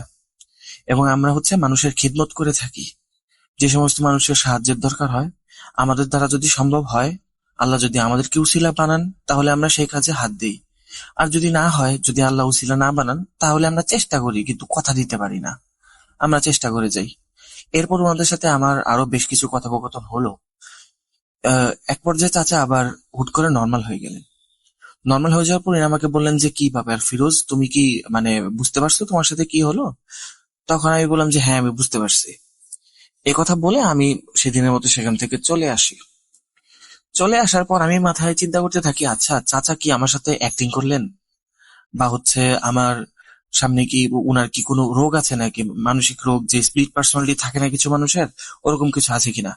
এবং আমরা মানুষের খিদমত করে থাকি। যে সমস্ত মানুষের সাহায্যের দরকার হয়, আমাদের দ্বারা যদি সম্ভব হয়, আল্লাহ যদি আমাদেরকে উসিলা বানান, তাহলে আমরা সেই কাজে হাত দিই। আর যদি না হয়, যদি আল্লাহ উসিলা না বানান, তাহলে আমরা চেষ্টা করি, কিন্তু কথা দিতে পারি না। আমরা চেষ্টা করে যাই। এরপর ওনাদের সাথে আমার আরো বেশ কিছু কথোপকথন হলো। এক পর্যায়ে চাচা আবার হুট করে নর্মাল হয়ে গেলেন। নর্মাল হয়ে যাওয়ার পর আমাকে বললেন যে, কি ব্যাপার ফিরোজ, তুমি কি বুঝতে পারছো তোমার সাথে কি হলো? তখন আমি বললাম যে, হ্যাঁ, আমি বুঝতে পারছি। এ কথা বলে আমি সেদিনের মতো সেখান থেকে চলে আসি। চলে আসার পর আমি মাথায় চিন্তা করতে থাকি, আচ্ছা চাচা কি আমার সাথে অ্যাক্টিং করলেন, বা আমার সামনে কি উনার কি কোনো রোগ আছে নাকি, মানসিক রোগ, যে স্প্লিট পার্সোনালিটি থাকে না কিছু মানুষের, ওরকম কিছু আছে কিনা।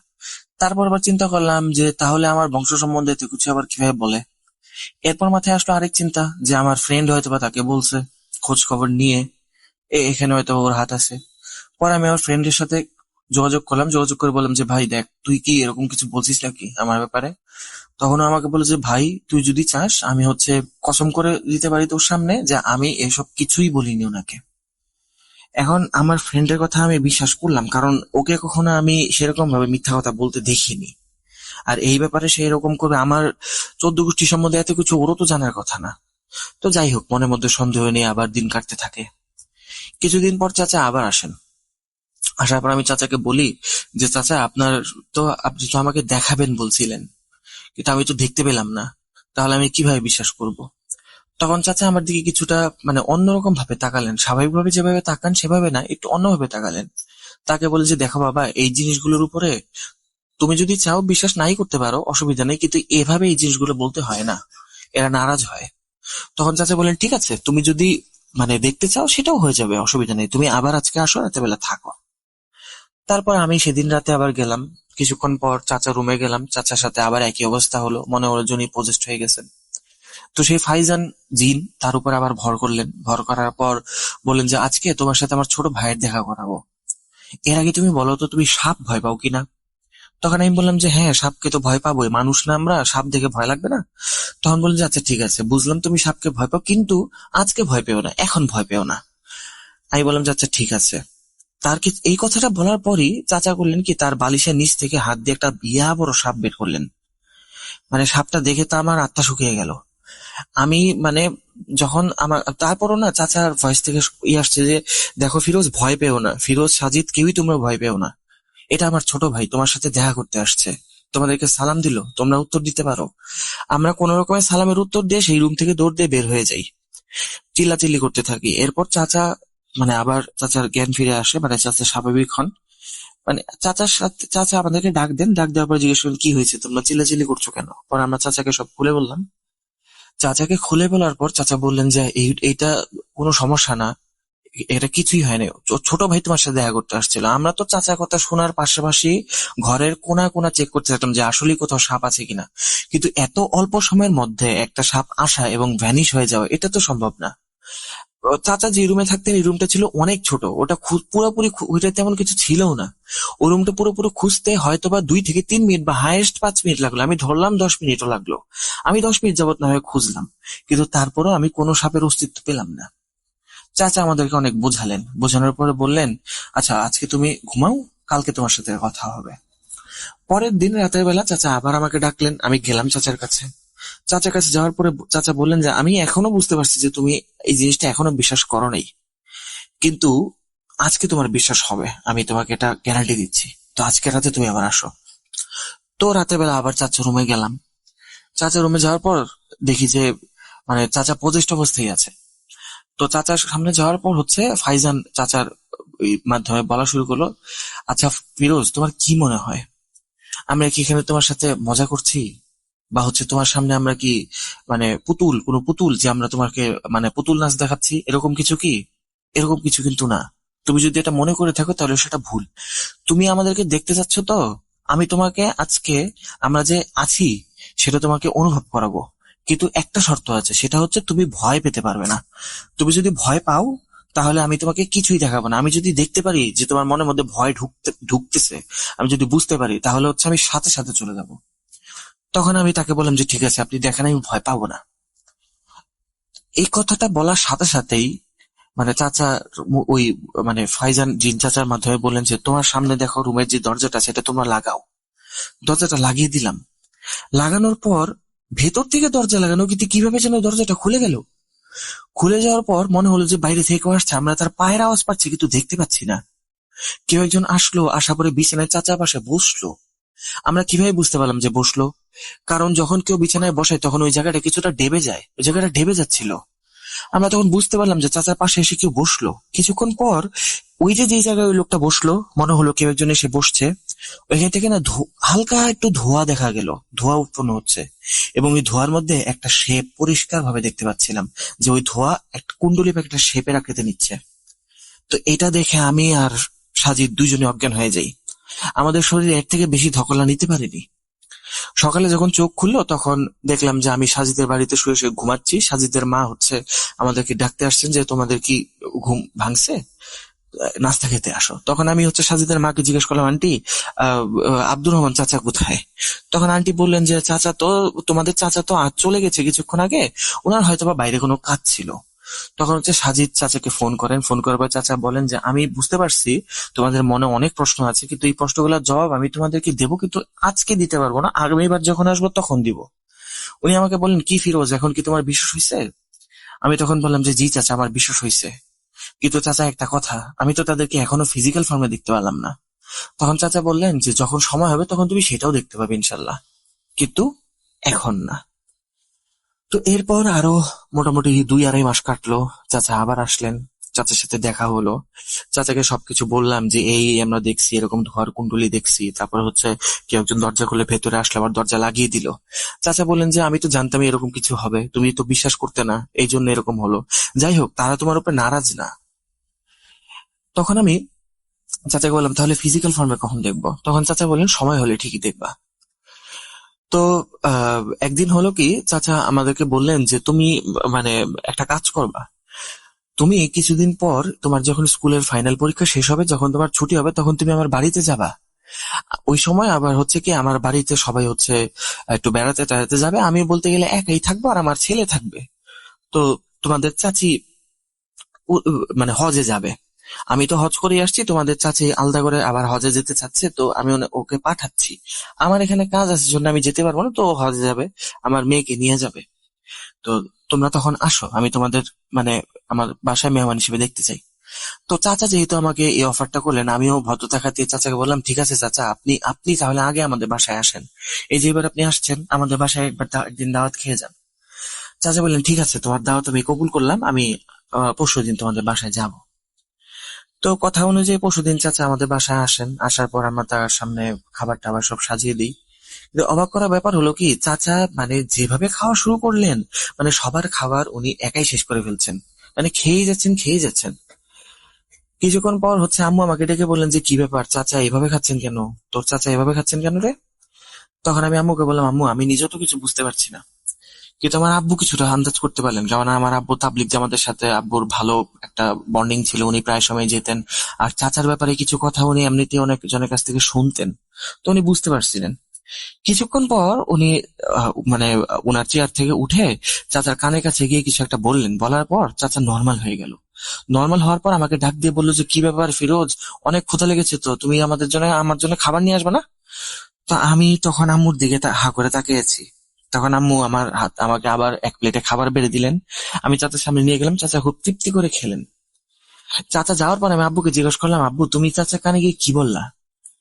তারপর আবার চিন্তা করলাম যে তাহলে আমার বংশ সম্বন্ধে এত কিছু আবার কিভাবে বলে। এরপর মাথায় আসলো আরেক চিন্তা, যে আমার ফ্রেন্ড হয়তো বা তাকে বলছে, খোঁজ খবর নিয়ে এখানে হয়তো ওর হাত আছে। পরে আমি আমার ফ্রেন্ডের সাথে যোগাযোগ করলাম, যোগাযোগ করে বললাম যে, ভাই দেখ, তুই কি এরকম কিছু বলছিস নাকি আমার ব্যাপারে? তখন আমাকে বলে যে, ভাই তুই যদি চাস আমি কসম করে দিতে পারি তোর সামনে যে আমি এসব কিছুই বলিনি ওনাকে। এখন আমার ফ্রেন্ডের কথা আমি বিশ্বাস করলাম, কারণ ওকে কখনো আমি সেরকম ভাবে মিথ্যা কথা বলতে দেখিনি। আর এই ব্যাপারে সে এরকম করবে, আমার 14 গোষ্ঠী সম্বন্ধে এত কিছু ওরও তো জানার কথা না। তো যাই হোক, মনের মধ্যে সন্দেহ নিয়ে আবার দিন কাটতে থাকে। কিছুদিন পর চাচা আবার আসেন। আসার পর আমি চাচাকে বলি যে, চাচা আপনি তো আমাকে দেখাবেন বলছিলেন, কিন্তু আমি তো দেখতে পেলাম না, তাহলে আমি কিভাবে বিশ্বাস করব? তখন চাচা আমার দিকে কিছুটা অন্যরকম ভাবে তাকালেন, স্বাভাবিকভাবে যেভাবে তাকান সেভাবে না, একটু অন্যভাবে তাকালেন। তাকে বলে যে, দেখো বাবা, এই জিনিসগুলোর উপরে তুমি যদি চাও বিশ্বাস নাই করতে পারো, অসুবিধা নেই, কিন্তু এভাবে এই জিনিসগুলো বলতে হয় না, এরা নারাজ হয়। তখন চাচা বলেন, ঠিক আছে, তুমি যদি দেখতে চাও সেটাও হয়ে যাবে, অসুবিধা নেই, তুমি আবার আজকে আসো, রাতে বেলা থাকো। তারপর আমি সেদিন রাতে আবার গেলাম। কিছুক্ষণ পর চাচা রুমে গেলাম, চাচার সাথে আবার একই অবস্থা হলো, মনে হলো যিনি পজেসড হয়ে গেছেন। তো সেই ফাইজান জিন তার উপর আবার ভর করলেন। ভর করার পর বললেন যে, আজকে তোমার সাথে আমার ছোট ভাইয়ের দেখা করাবো। এর আগে তুমি বলো তো, তুমি সাপ ভয় পাও কিনা? তখন আমি বললাম যে, হ্যাঁ, সাপকে তো ভয় পাবোই, মানুষ না আমরা, সাপ দেখে ভয় লাগবে না? তখন বললেন যে, আচ্ছা ঠিক আছে, বুঝলাম তুমি সাপকে ভয় পাও, কিন্তু আজকে ভয় পেও না, এখন ভয় পেও না। আমি বললাম যে, আচ্ছা ঠিক আছে। এই কথাটা বলার পরই চাচা করলেন কি, তার বালিশের নিচ থেকে হাত দিয়ে একটা বিয়া বড় সাপ বের করলেন। সাপটা দেখে তো আমার আত্মা শুকিয়ে গেল। আমি যখন তারপরও না, চাচার ভয়েস থেকে আসছে যে, দেখো ফিরোজ, ভয় পেও না, ফিরোজ, সাজিদ, কেউই তোমরা ভয় পেও না, এটা আমার ছোট ভাই তোমার সাথে দেখা করতে আসছে, তোমাদেরকে সালাম দিল, তোমরা উত্তর দিতে পারো। আমরা কোন রকমের সালামের উত্তর দিয়ে সেই রুম থেকে দৌড় দিয়ে বের হয়ে যাই, চিল্লাচিল্লি করতে থাকি। এরপর চাচা আবার চাচার জ্ঞান ফিরে আসে, চাচা স্বাভাবিক হন। চাচা আমাদেরকে ডাক দেন, ডাক দেওয়ার পর জিজ্ঞেস করেন, কি হয়েছে, তোমরা চিল্লাচিল্লি করছো কেন? পরে আমরা চাচাকে সব খুলে বললাম। চাচাকে খুলে বলার পর চাচা বললেন যে, এইটা কোনো সমস্যা না, এটা কিছুই হয়নি, ছোট ভাই তোমার সাথে দেখা করতে আসছিল। আমরা তো চাচার কথা শোনার পাশাপাশি ঘরের কোনা কোনা চেক করতে থাকতাম যে আসলে কোথাও সাপ আছে কিনা, কিন্তু এত অল্প সময়ের মধ্যে একটা সাপ আসা এবং ভ্যানিশ হয়ে যাওয়া, এটা তো সম্ভব না। চাচা যে রুমে থাকতেন, এই রুমটা ছিল অনেক ছোট, ওটা পুরোপুরি ওইটা তেমন কিছু ছিলও না। ওই রুমটা পুরোপুরি খুঁজতে হয়তোবা 2 থেকে 3 মিনিট বা হাইয়েস্ট 5 মিনিট লাগলো, আমি ধরলাম 10 মিনিটও লাগলো। আমি 10 মিনিট যাবত না হয় খুঁজলাম, কিন্তু তারপরও আমি কোনো সাপের অস্তিত্ব পেলাম না। চাচা আমাদেরকে অনেক বোঝালেন, বোঝানোর পরে বললেন, আচ্ছা আজকে তুমি ঘুমাও, কালকে তোমার সাথে কথা হবে। পরের দিন রাতের বেলা চাচা আবার আমাকে ডাকলেন, আমি গেলাম চাচার কাছে। চাচার কাছে যাওয়ার পরে চাচা বললেন যে, আমি এখনো বুঝতে পারছি যে তুমি এই জিনিসটা এখনো বিশ্বাস করো নাই, কিন্তু আজকে তোমার বিশ্বাস হবে, আমি তোমাকে এটা গ্যারান্টি দিচ্ছি। তো আজকে রাতে তুমি আবার আসো। তো রাতের বেলা আবার চাচা রুমে গেলাম। চাচা রুমে যাওয়ার পর দেখি যে চাচা পজিস্ট অবস্থায় আছে। তো চাচার সামনে যাওয়ার পর ফাইজান চাচার মাধ্যমে বলা শুরু করলো, আচ্ছা ফিরোজ, তোমার কি মনে হয়, আমরা কি এখানে তোমার সাথে মজা করছি, বা তোমার সামনে আমরা কি কোনো পুতুল যে আমরা তোমাকে পুতুল নাচ দেখাচ্ছি, এরকম কিছু কি? এরকম কিছু কিন্তু না। তুমি যদি এটা মনে করে থাকো তাহলে সেটা ভুল। তুমি আমাদেরকে দেখতে চাচ্ছ তো, আমি তোমাকে আজকে আমরা যে আছি সেটা তোমাকে অনুভব করাবো, কিন্তু একটা শর্ত আছে, সেটা হচ্ছে তুমি ভয় পেতে পারবে না। তুমি যদি ভয় পাও তাহলে আমি তোমাকে কিছুই দেখাবো না। আমি যদি দেখতে পারি যে তোমার মনের মধ্যে ভয় ঢুকতেছে, আমি যদি বুঝতে পারি, তাহলে আমি সাথে সাথে চলে যাব। তখন আমি তাকে বললাম যে, ঠিক আছে, আপনি দেখেন, আমি ভয় পাবো না। এই কথাটা বলার সাথে সাথেই মানে চাচা ওই মানে ফাইজান জিন চাচার মাধ্যমে বললেন যে তোমার সামনে দেখো রুমের যে দরজাটা সেটা তোমরা লাগাও। দরজাটা লাগিয়ে দিলাম। লাগানোর পর ভেতর থেকে দরজা লাগানো, কিন্তু কিভাবে যেন দরজাটা খুলে গেল। খুলে যাওয়ার পর মনে হলো যে বাইরে থেকে আসছে, আমরা তার পায়ের আওয়াজ পাচ্ছি কিন্তু দেখতে পাচ্ছি না। কেউ একজন আসলো, আসার পরে বিছানায় চাচার পাশে বসলো। আমরা কিভাবে বুঝতে পারলাম যে বসলো? কারণ যখন কেউ বিছানায় বসে তখন ওই জায়গাটা কিছুটা ডেবে যায়, ওই জায়গাটা ডেবে যাচ্ছিল। আমরা তখন বুঝতে পারলাম যে চাচার পাশে এসে কেউ বসলো। কিছুক্ষণ পর ওই যে জায়গায় ওই লোকটা বসলো, মনে হলো কেউ একজন এসে বসছে, ওইখান থেকে না হালকা একটু ধোঁয়া দেখা গেল, ধোঁয়া উৎপন্ন হচ্ছে। এবং ওই ধোঁয়ার মধ্যে একটা শেপ পরিষ্কার ভাবে দেখতে পাচ্ছিলাম, যে ওই ধোঁয়া একটা কুণ্ডলী বা একটা শেপের আকৃতি নিচ্ছে। তো এটা দেখে আমি আর সাজিদ দুইজনে অজ্ঞান হয়ে যাই। আমাদের শরীরে এর থেকে বেশি ধকলা নিতে পারিনি। সকালে যখন চোখ খুললো তখন দেখলাম যে আমি সাজিদের বাড়িতে শুয়ে শুয়ে ঘুমাচ্ছি। সাজিদের মা আমাদেরকে ডাকতে আসছেন যে তোমাদের কি ঘুম ভাঙছে, নাস্তা খেতে আসো। তখন আমি সাজিদের মাকে জিজ্ঞেস করলাম, আন্টি আব্দুর রহমান চাচা কোথায়? তখন আন্টি বললেন যে তোমাদের চাচা তো চলে গেছে কিছুক্ষণ আগে, ওনার হয়তোবা বাইরে কোনো কাজ ছিল। তখন সাজিদ চাচাকে ফোন করেন। ফোন করার পর চাচা বলেন যে আমি বুঝতে পারছি তোমাদের মনে অনেক প্রশ্ন আছে, কিন্তু এই প্রশ্নগুলোর জবাব আমি তোমাদেরকে দেবো, কিন্তু আজকে দিতে পারবো না, আগামীবার যখন আসবো তখন দিব। উনি আমাকে বললেন, কি ফিরোজ, এখন কি তোমার বিশ্বাস হয়েছে? আমি তখন বললাম যে জি চাচা, আমার বিশ্বাস হয়েছে, কিন্তু চাচা একটা কথা, আমি তো তাদেরকে এখনো ফিজিক্যাল ফর্মে দেখতে পারলাম না। তখন চাচা বললেন যে যখন সময় হবে তখন তুমি সেটাও দেখতে পাবে ইনশাল্লাহ, কিন্তু এখন না। তো এরপর আরো মোটামুটি 2-2.5 মাস কাটলো। চাচা আবার আসলেন, চাচার সাথে দেখা হলো। চাচাকে সবকিছু বললাম যে এই আমরা দেখছি, এরকম ধোয়ার কুণ্ডলী দেখছি। তারপর কেউ একজন দরজা খুলে ভেতরে আসলে আবার দরজা লাগিয়ে দিল। চাচা বললেন যে আমি তো জানতাম এরকম কিছু হবে, তুমি তো বিশ্বাস করতে না, এই জন্য এরকম হলো। যাই হোক, তারা তোমার উপরে নারাজ না। তখন আমি চাচাকে বললাম, তাহলে ফিজিক্যাল ফর্মে কখন দেখবো? তখন চাচা বললেন, সময় হলে ঠিকই দেখবা। তো একদিন হলো কি, চাচা আমাদেরকে বললেন যে তুমি মানে একটা কাজ করবা, তুমি কিছুদিন পর তোমার যখন স্কুলের ফাইনাল পরীক্ষা শেষ হবে, যখন তোমার ছুটি হবে, তখন তুমি আমার বাড়িতে যাবা। ওই সময় আবার কি আমার বাড়িতে সবাই একটু বেড়াতে টেড়াতে যাবে, আমি বলতে গেলে একাই থাকবো আর আমার ছেলে থাকবে। তো তোমাদের চাচি মানে হজে যাবে, আমি তো হজ করে আসছি, তোমাদের চাচি আলাদা করে আবার হজে যেতে চাচ্ছে, তো আমি ওকে পাঠাচ্ছি। আমার এখানে কাজ আছে জন্য আমি যেতে পারবো না, তো হজে যাবে, আমার মেয়েকে নিয়ে যাবে। তো তোমরা তখন আসো, আমি তোমাদের মানে আমার বাসায় মেহমান হিসেবে দেখতে চাই। তো চাচা যেহেতু আমাকে এই অফারটা করলেন, আমিও ভদ্রতা খাতিয়ে চাচাকে বললাম, ঠিক আছে চাচা, আপনি তাহলে আগে আমাদের বাসায় আসেন। এই যে এবার আপনি আসছেন, আমাদের বাসায় একদিন দাওয়াত খেয়ে যান। চাচা বললেন, ঠিক আছে, তোমার দাওয়াত আমি কবুল করলাম, আমি পরশুদিন তোমাদের বাসায় যাব। তো কথা অনুযায়ী পরশুদিন চাচা আমাদের বাসায় আসেন। আসার পর আমরা তার সামনে খাবার টাবার সব সাজিয়ে দিই। কিন্তু অবাক করা ব্যাপার হলো কি, চাচা মানে যেভাবে খাওয়া শুরু করলেন, মানে সবার খাবার উনি একাই শেষ করে ফেলছেন, মানে খেয়েই যাচ্ছেন। কিছুক্ষণ পর আম্মু আমাকে ডেকে বললেন যে কি ব্যাপার, চাচা এভাবে খাচ্ছেন কেন, তোর চাচা এভাবে খাচ্ছেন কেন রে? তখন আমি আম্মুকে বললাম, আম্মু আমি নিজেও তো কিছু বুঝতে পারছি না, কিন্তু আমার আব্বু কিছুটা আন্দাজ করতে পারলেন, কারণ আমার আব্বু তাবলিগ জামাতের সাথে আব্বুর ভালো একটা বন্ডিং ছিল, উনি প্রায় সময় যেতেন। আর চাচার ব্যাপারে কিছু কথা উনি এমনিতেই অনেক জনের কাছ থেকে শুনতেন, তো উনি বুঝতে পারছিলেন। কিছুক্ষণ পর উনি মানে উনার চেয়ার থেকে উঠে চাচার কানের কাছে গিয়ে কিছু একটা বললেন, বলার পর চাচা নর্মাল হয়ে গেল। নর্মাল হওয়ার পর আমাকে ডাক দিয়ে বললো যে কি ব্যাপার ফিরোজ, অনেক ক্ষুধা লেগেছে তো, তুমি আমার জন্য খাবার নিয়ে আসবে না? তো আমি তখন আম্মুর দিকে হা করে তাকিয়েছি। তখন আম্মু আমাকে আবার এক প্লেটে খাবার বেড়ে দিলেন। আমি চাচার সামনে নিয়ে গেলাম, চাচা খুব তৃপ্তি করে খেলেন। চাচা যাওয়ার পর আমি আব্বুকে জিজ্ঞেস করলাম, আব্বু তুমি চাচা কানে গিয়ে কি বললা?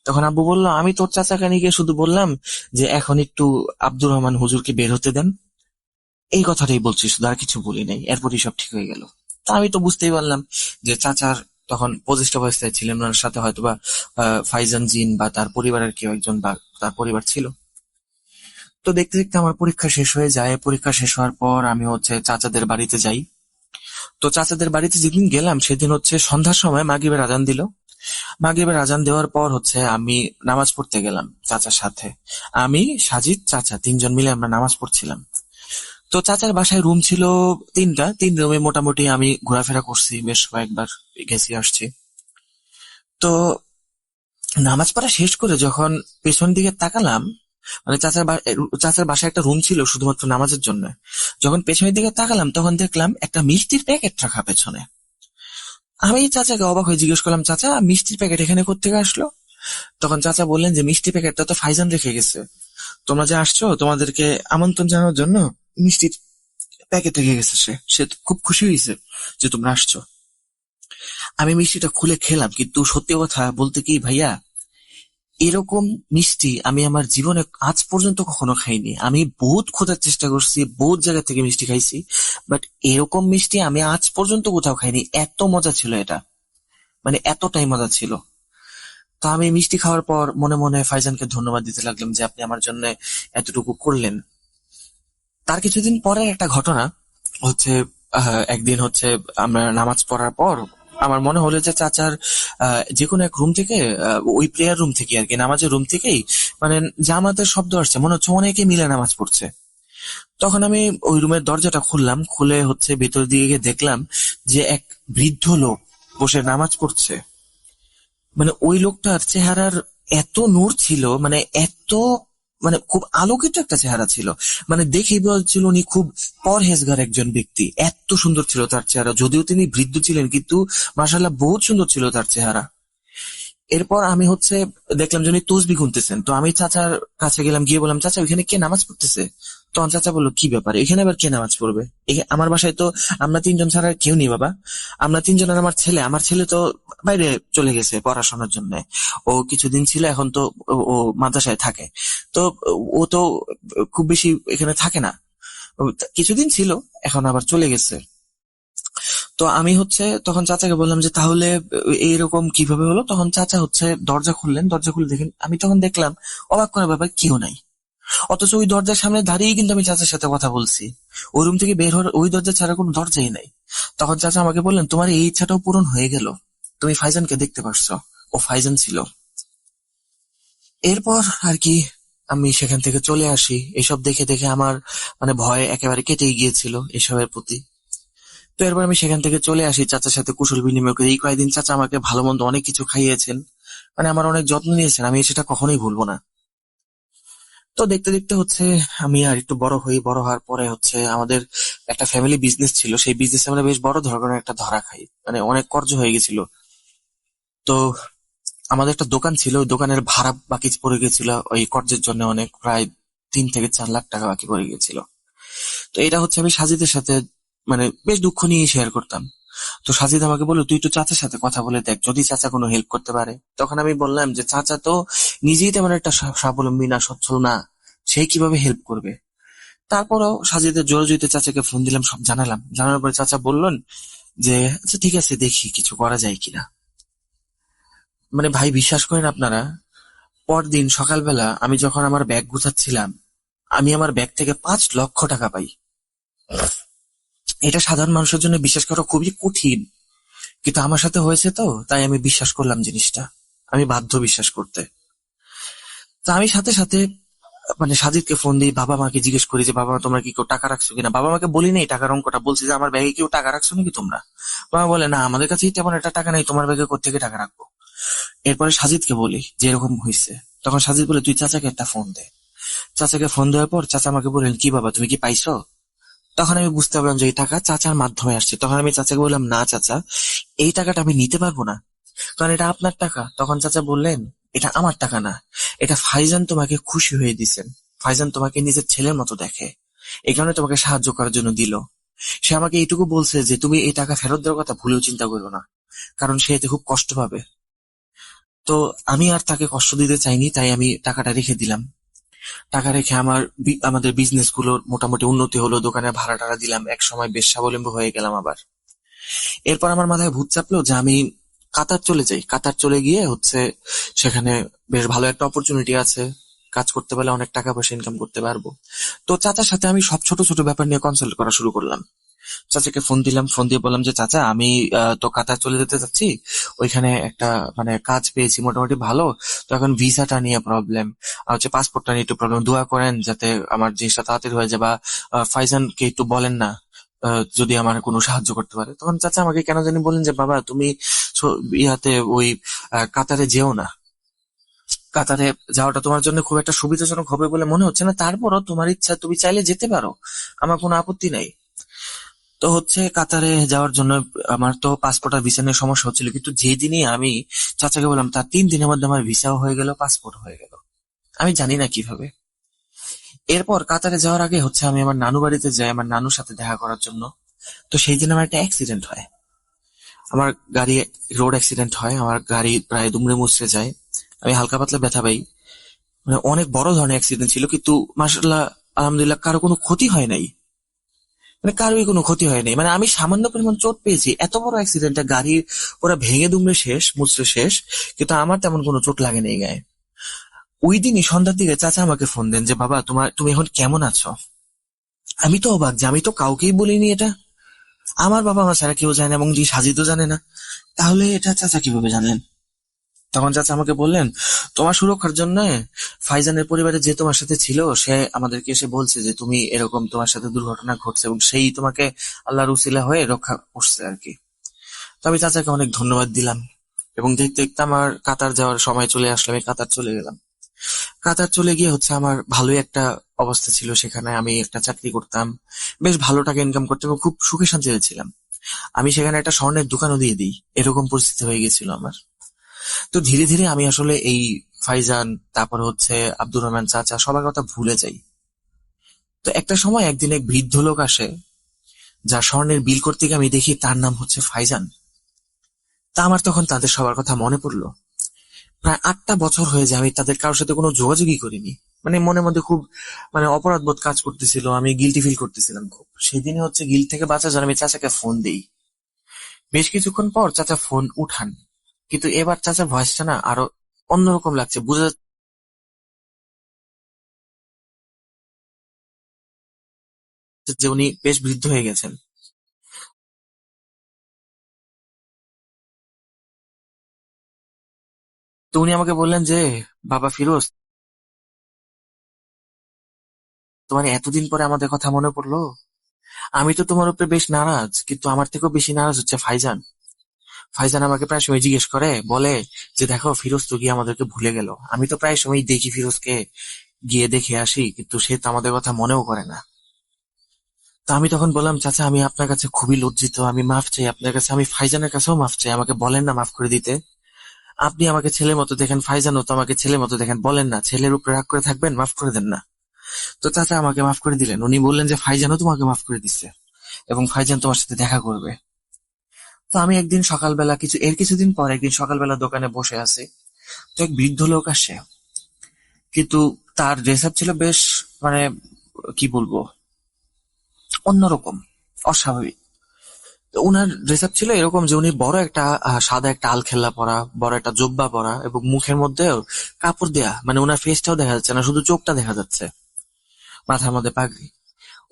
তখন আব্বু বললো, আমি তোর চাচা কানে গিয়ে শুধু বললাম যে এখন একটু আব্দুর রহমান হুজুরকে বের হতে দেন, এই কথাটাই বলছি, শুধু আর কিছু বলি নাই। এরপরই সব ঠিক হয়ে গেল। তা আমি তো বুঝতেই পারলাম যে চাচার তখন পজিটিভ অবস্থায় ছিলেন, ওনার সাথে হয়তোবা ফাইজান জিন বা তার পরিবারের কেউ একজন বা তার পরিবার ছিল। তো দেখতে দেখতে আমার পরীক্ষা শেষ হয়ে যায়। পরীক্ষা শেষ হওয়ার পর আমি চাচাদের বাড়িতে যাই। তো চাচাদের বাড়িতে যেদিন গেলাম সেদিন সন্ধ্যার সময় মাগরিবের আজান দিল। মাগরিবের আজান দেওয়ার পর আমি নামাজ পড়তে গেলাম চাচার সাথে। আমি, সাজিদ, চাচা তিনজন মিলে আমরা নামাজ পড়ছিলাম। তো চাচার বাসায় রুম ছিল 3টা, 3 রুমে মোটামুটি আমি ঘোরাফেরা করছি, বেশ কয়েকবার গেছি আসছি। তো নামাজ পড়া শেষ করে যখন পেছন দিকে তাকালাম, মানে চাচার বাসায় একটা রুম ছিল শুধুমাত্র নামাজের জন্য। যখন পেছনের দিকে তাকালাম তখন দেখলাম একটা মিষ্টির প্যাকেট রাখা পেছনে। আমি চাচাকে অবাক হয়ে জিজ্ঞেস করলাম, চাচা মিষ্টির প্যাকেট এখানে কোত্থেকে আসলো? তখন চাচা বললেন যে মিষ্টি প্যাকেটটা তো ফাইজান রেখে গেছে, তোমরা যে আসছো তোমাদেরকে আমন্ত্রণ জানানোর জন্য মিষ্টির প্যাকেট রেখে গেছে। সে তো খুব খুশি হয়েছে যে তোমরা আসছো। আমি মিষ্টিটা খুলে খেলাম, কিন্তু সত্যি কথা বলতে কি ভাইয়া, এরকম মিষ্টি আমি আমার জীবনে আজ পর্যন্ত কখনো খাইনি। আমি বহুত খোঁজার চেষ্টা করছি, বহুত জায়গা থেকে মিষ্টি খাইছি, বাট এরকম মিষ্টি আমি আজ পর্যন্ত কোথাও খাইনি। এত মজা ছিল এটা, মানে এতটাই মজা ছিল। তো আমি মিষ্টি খাওয়ার পর মনে মনে ফাইজানকে ধন্যবাদ দিতে লাগলাম যে আপনি আমার জন্য এতটুকু করলেন। তার কিছুদিন পরের একটা ঘটনা হচ্ছে, একদিন হচ্ছে আমরা নামাজ পড়ার পর আমার মনে হলো যে চাচার যে কোনো এক রুম থেকে, ওই প্রেয়ার রুম থেকে আর কি, নামাজের রুম থেকেই মানে জামাতের শব্দ আসছে, মনে হচ্ছে অনেকে মিলে নামাজ পড়ছে। তখন আমি ওই রুমের দরজাটা খুললাম, খুলে হচ্ছে ভেতর দিকে গিয়ে দেখলাম যে এক বৃদ্ধ লোক বসে নামাজ পড়ছে। মানে ওই লোকটার চেহারার এত নূর ছিল, মানে এত মানে খুব আলোকিত একটা চেহারা ছিল, মানে দেখেই বলছিল উনি খুব পরহেজগার একজন ব্যক্তি। এত সুন্দর ছিল তার চেহারা, যদিও তিনি বৃদ্ধ ছিলেন কিন্তু মাশাআল্লাহ বহুত সুন্দর ছিল তার চেহারা। এরপর আমি হচ্ছে দেখলাম যে উনি তসবি গুনতেছেন। তো আমি চাচার কাছে গেলাম, গিয়ে বললাম, চাচা ওইখানে কে নামাজ পড়তেছে? তখন চাচা বললো, কি ব্যাপার, এখানে আবার কে নামাজ পড়বে? আমার বাসায় তো আমরা তিনজন ছাড়া আর কেউ নেই বাবা। আমরা তিনজন আর আমার ছেলে তো বাইরে চলে গেছে পড়াশোনার জন্য। ও কিছুদিন ছিল, এখন তো ও মাদ্রাসায় থাকে। তো ও তো খুব বেশি এখানে থাকে না, কিছুদিন ছিল, এখন আবার চলে গেছে। তো আমি হচ্ছে তখন চাচাকে বললাম যে তাহলে এইরকম কিভাবে হলো? তখন চাচা হচ্ছে দরজা খুললেন, দরজা খুলে দেখেন, আমি তখন দেখলাম অবাক করার ব্যাপার কেউ নাই। অথচ ওই দরজার সামনে দাঁড়িয়েই কিন্তু আমি চাচার সাথে কথা বলছি। ওই রুম থেকে বের হওয়ার ওই দরজা ছাড়া কোনো দরজাই নাই। তখন চাচা আমাকে বললেন, তোমার এই ইচ্ছাটাও পূরণ হয়ে গেল, তুমি ফাইজানকে দেখতে পারছো, ও ফাইজান ছিল। এরপর আর কি আমি সেখান থেকে চলে আসি। এসব দেখে দেখে আমার মানে ভয় একেবারে কেটেই গিয়েছিল এসবের প্রতি। তো এরপর আমি সেখান থেকে চলে আসি চাচার সাথে কুশল বিনিময় করে। এই কয়েকদিন চাচা আমাকে ভালো মন্দ অনেক কিছু খাইয়েছেন, মানে আমার অনেক যত্ন নিয়েছেন, আমি সেটা কখনোই ভুলবো না। তো দেখতে দেখতে হচ্ছে আমি আর একটু বড় হই। বড় হওয়ার পরে হচ্ছে আমাদের একটা ফ্যামিলি বিজনেস ছিল, সেই বিজনেসে আমরা বেশ বড় ধরনের একটা ধরা খাই, মানে অনেক কর্জ হয়ে গেছিল। তো আমাদের একটা দোকান ছিল, ওই দোকানের ভাড়া বাকি পড়ে গেছিল ওই কর্জের জন্য, অনেক প্রায় 3 থেকে 4 লাখ টাকা বাকি পড়ে গেছিল। তো এটা হচ্ছে আমি সাজিদের সাথে মানে বেশ দুঃখ নিয়ে শেয়ার করতাম। তো সাজিদ আমাকে বললো, তুই একটু চাচার সাথে কথা বলে দেখ, যদি চাচা কোনো হেল্প করতে পারে। তখন আমি বললাম যে চাচা তো নিজেই তেমন একটা স্বাবলম্বী না, সচ্ছল না, সে কিভাবে হেল্প করবে? তারপরও সাজিদের জোরে চাচাকে ফোন দিলাম, সব জানালাম। জানার পরে চাচা বললেন যে আচ্ছা ঠিক আছে, দেখি কিছু করা যায় কিনা। মানে ভাই বিশ্বাস করেন আপনারা, পরদিন সকালবেলা আমি যখন আমার ব্যাগ গুছাচ্ছিলাম, আমি আমার ব্যাগ থেকে 5 লক্ষ টাকা পাই। এটা সাধারণ মানুষের জন্য বিশ্বাস করা খুবই কঠিন, কিন্তু আমার সাথে হয়েছে তো তাই আমি বিশ্বাস করলাম জিনিসটা, আমি বাধ্য বিশ্বাস করতে। তা আমি সাথে সাথে মানে সাজিদকে ফোন দিই, বাবা মাকে জিজ্ঞেস করি যে বাবা মা তোমরা কি কেউ টাকা রাখছো কিনা। বাবা মাকে বলি নেই টাকার অঙ্কটা, বলছি যে আমার ব্যাগে কেউ টাকা রাখছো নাকি তোমরা? বাবা বলে না, আমাদের কাছেই তেমন একটা টাকা নেই, তোমার ব্যাগে কোত্থেকে টাকা রাখবো? এরপরে সাজিদকে বলি যে এরকম হয়েছে। তখন সাজিদ বলে, তুই চাচাকে একটা ফোন দে। চাচাকে ফোন দেওয়ার পর চাচা আমাকে বললেন, কি বাবা তুমি কি পাইছো? তখন আমি বুঝতে পারলাম যে এই টাকা চাচার মাধ্যমে আসছে। তখন আমি চাচাকে বললাম, না চাচা, এই টাকাটা আমি নিতে পারবো না, কারণ এটা আপনার টাকা। তখন চাচা বললেন, এটা আমার টাকা না, এটা ফাইজান তোমাকে খুশি হয়ে দিছেন, ফাইজান তোমাকে নিজের ছেলের মতো দেখে, এই কারণে তোমাকে সাহায্য করার জন্য দিল। সে আমাকে এইটুকু বলছে যে তুমি এই টাকা ফেরত দেওয়ার কথা ভুলেও চিন্তা করো না, কারণ সে এতে খুব কষ্ট পাবে। তো আমি আর তাকে কষ্ট দিতে চাইনি, তাই আমি টাকাটা রেখে দিলাম। টাকা রেখে আমাদের বিজনেস গুলোর মোটামুটি উন্নতি হলো, দোকানে ভাড়া টাড়া দিলাম, এক সময় বেশ স্বাবলম্বী হয়ে গেলাম আবার। এরপর আমার মাথায় ভূত চাপলো যে আমি কাতার চলে যাই। কাতার চলে গিয়ে হচ্ছে সেখানে বেশ ভালো একটা অপরচুনিটি আছে, কাজ করতে পারলে অনেক টাকা পয়সা ইনকাম করতে পারবো। তো চাচার সাথে আমি সব ছোট ছোট ব্যাপার নিয়ে কনসাল্ট করা শুরু করলাম। চাচাকে ফোন দিলাম, ফোন দিয়ে বললাম যে চাচা আমি তো কাতার চলে যেতে চাচ্ছি, ওইখানে একটা মানে কাজ পেয়েছি মোটামুটি ভালো, তো এখন ভিসাটা নিয়ে প্রবলেম, আর হচ্ছে পাসপোর্টটা নিয়ে একটু প্রবলেম, দোয়া করেন যাতে আমার জিনিসটা তাড়াতাড়ি হয়ে যায়, বা ফাইজানকে একটু বলেন না যদি আমার কোনো সাহায্য করতে পারে। তখন চাচা আমাকে কেন জানি বললেন যে বাবা তুমি ইয়াতে ওই কাতারে যেও না, কাতারে যাওয়াটা তোমার জন্য খুব একটা সুবিধাজনক হবে বলে মনে হচ্ছে না, তারপরও তোমার ইচ্ছা, তুমি চাইলে যেতে পারো, আমার কোনো আপত্তি নাই। তো হচ্ছে কাতারে যাওয়ার জন্য আমার তো পাসপোর্ট আর ভিসা নিয়ে সমস্যা হচ্ছিল, কিন্তু যেদিনই আমি চাচাকে বললাম তার 3 দিনের মধ্যে আমার ভিসাও হয়ে গেল, পাসপোর্ট হয়ে গেল। আমি জানি না কিভাবে। এরপর কাতারে যাওয়ার আগে হচ্ছে আমি আমার নানু বাড়িতে যাই আমার নানুর সাথে দেখা করার জন্য। তো সেই দিন আমার একটা অ্যাক্সিডেন্ট হয়, আমার গাড়ি রোড অ্যাক্সিডেন্ট হয়, আমার গাড়ি প্রায় দুমড়ে মুচড়ে যায়, আমি হালকা পাতলা ব্যথা পাই। মানে অনেক বড় ধরনের অ্যাক্সিডেন্ট ছিল, কিন্তু মাশাআল্লাহ আলহামদুলিল্লাহ কারো কোনো ক্ষতি হয় নাই, মানে কারোই কোনো ক্ষতি হয় নাই। মানে আমি সামান্য পরিমাণ চোট পেয়েছি, এত বড় অ্যাক্সিডেন্টে গাড়ি ওরা ভেঙে দুমড়ে শেষ, মুচড়ে শেষ, কিন্তু আমার তেমন কোনো চোট লাগে নাই গায়ে। ওই দিনই সন্ধ্যার দিকে চাচা আমাকে ফোন দেন যে বাবা তুমি এখন কেমন আছো। আমি তো অবাক যে আমি তো কাউকেই বলিনি এটা, আমার বাবা মা ছাড়া কেউ জানে না, এবং সাজিদও জানে না, তাহলে এটা চাচা কিভাবে জানলেন? তখন চাচা আমাকে বললেন, তোমার সুরক্ষার জন্য ফাইজানের পরিবারে যে তোমার সাথে ছিল সে আমাদেরকে এসে বলছে যে তুমি এরকম, তোমার সাথে দুর্ঘটনা ঘটছে এবং সেই তোমাকে আল্লাহর উসিলা হয়ে রক্ষা করছে আর কি। তো আমি চাচাকে অনেক ধন্যবাদ দিলাম, এবং দেখতে দেখতে আমার কাতার যাওয়ার সময় চলে আসলো, আমি কাতার চলে গেলাম। কাতার চলে গিয়ে হচ্ছে আমার ভালোই একটা অবস্থা ছিল, সেখানে আমি একটা চাকরি করতাম, বেশ ভালো টাকা ইনকাম করতাম এবং খুব সুখে শান্তিতে ছিলাম। আমি সেখানে একটা স্বর্ণের দোকানও দিয়ে দিই, এরকম পরিস্থিতি হয়ে গেছিল আমার। তো ধীরে ধীরে আমি আসলে এই ফাইজান, তারপর হচ্ছে আব্দুর রহমান চাচা, সবার কথা ভুলে যাই। তো একটা সময় একদিন এক বৃদ্ধ লোক আসে, যার স্বর্ণের বিল করতে গিয়ে আমি দেখি তার নাম হচ্ছে ফাইজান। তা আমার তখন তাদের সবার কথা মনে পড়লো। প্রায় 8টা বছর হয়ে যায় আমি তাদের কারোর সাথে কোনো যোগাযোগই করিনি। মানে মনের মধ্যে খুব অপরাধ বোধ কাজ করতেছিল, আমি গিলটি ফিল করতেছিলাম খুব। সেদিনই হচ্ছে গিল থেকে বাঁচার জন্য আমি চাচাকে ফোন দিই। বেশ কিছুক্ষণ পর চাচা ফোন উঠান, কিন্তু এবার চাচার ভয়েসটা না আরো অন্যরকম লাগছে, বোঝা যাচ্ছে যে উনি বেশ বৃদ্ধ হয়ে গেছেন। তো উনি আমাকে বললেন যে, বাবা ফিরোজ, তোমার এতদিন পরে আমাদের কথা মনে পড়লো। আমি তো তোমার উপরে বেশ নারাজ, কিন্তু আমার থেকেও বেশি নারাজ হচ্ছে ফাইজান। ফাইজান আমাকে প্রায় সময় জিজ্ঞেস করে, বলে যে দেখো ফিরোজ তো গিয়ে আমাদেরকে ভুলে গেল। আমি তো প্রায় সময় দেখি ফিরোজকে, গিয়ে দেখে আসি, কিন্তু সে তো আমাদের কথা মনেও করে না। তো আমি তখন বললাম, চাচা আমি আপনার কাছে খুবই লজ্জিত, আমি মাফ চাই আপনার কাছে, আমি ফাইজানের কাছেও মাফ চাই, আমাকে বলেন না মাফ করে দিতে। আপনি আমাকে ছেলের মতো দেখেন, ফাইজানও তো আমাকে ছেলের মতো দেখেন, বলেন না ছেলের উপরে রাগ করে থাকবেন, মাফ করে দেন না। তো চাচা আমাকে মাফ করে দিলেন, উনি বললেন যে ফাইজানও তোমাকে মাফ করে দিচ্ছে এবং ফাইজান তোমার সাথে দেখা করবে। তো আমি একদিন সকালবেলা, কিছুদিন পর একদিন সকালবেলা দোকানে বসে আছি, তো এক বৃদ্ধ লোক আসে, কিন্তু তার ড্রেস আপ ছিল বেশ, মানে কি বলবো, অন্যরকম, অস্বাভাবিক। তো উনার ড্রেস আপ ছিল এরকম যে উনি বড় একটা সাদা একটা আলখেল্লা পরা, বড় একটা জোব্বা পরা, এবং মুখের মধ্যেও কাপড় দেয়া, মানে ওনার ফেসটাও দেখা যাচ্ছে না, শুধু চোখটা দেখা যাচ্ছে, মাথার মধ্যে পাগড়ি।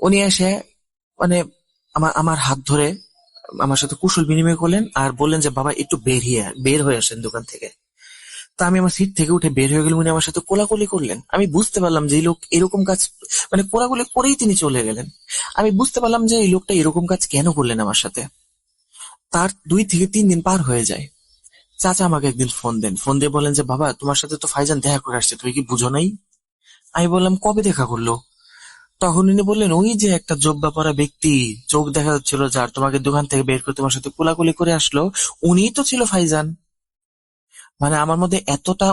উনি এসে মানে আমার আমার হাত ধরে আমার সাথে কুশল বিনিময় করলেন আর বললেন যে বাবা একটু বের হয়ে আসেন দোকান থেকে। তা আমি আমার সিট থেকে উঠে বের হয়ে গেলাম, উনি আমার সাথে কোলাকুলি করলেন। আমি বুঝতে পারলাম যে এই লোক এরকম কাজ, মানে কোলাকুলি করেই তিনি চলে গেলেন। আমি বুঝতে পারলাম যে এই লোকটা এরকম কাজ কেন করলেন আমার সাথে। তার 2 থেকে 3 দিন পার হয়ে যায়। চাচা আমাকে একদিন ফোন দিয়ে বলেন যে বাবা তোমার সাথে তো ফাইজান দেখা করে আসছে, তুমি কি বুঝো নাই? আমি বললাম কবে দেখা করলো? তখন উনি বললেন, ওই যে একটা জোব্বা পরা ব্যক্তি, চোখ দেখা যাচ্ছিল যার, তোমাকে দোকান থেকে বের করে তোমার সাথে কোলাকুলি করে আসলো, উনিই তো ছিল ফাইজান। মানে আমার মধ্যে এতটা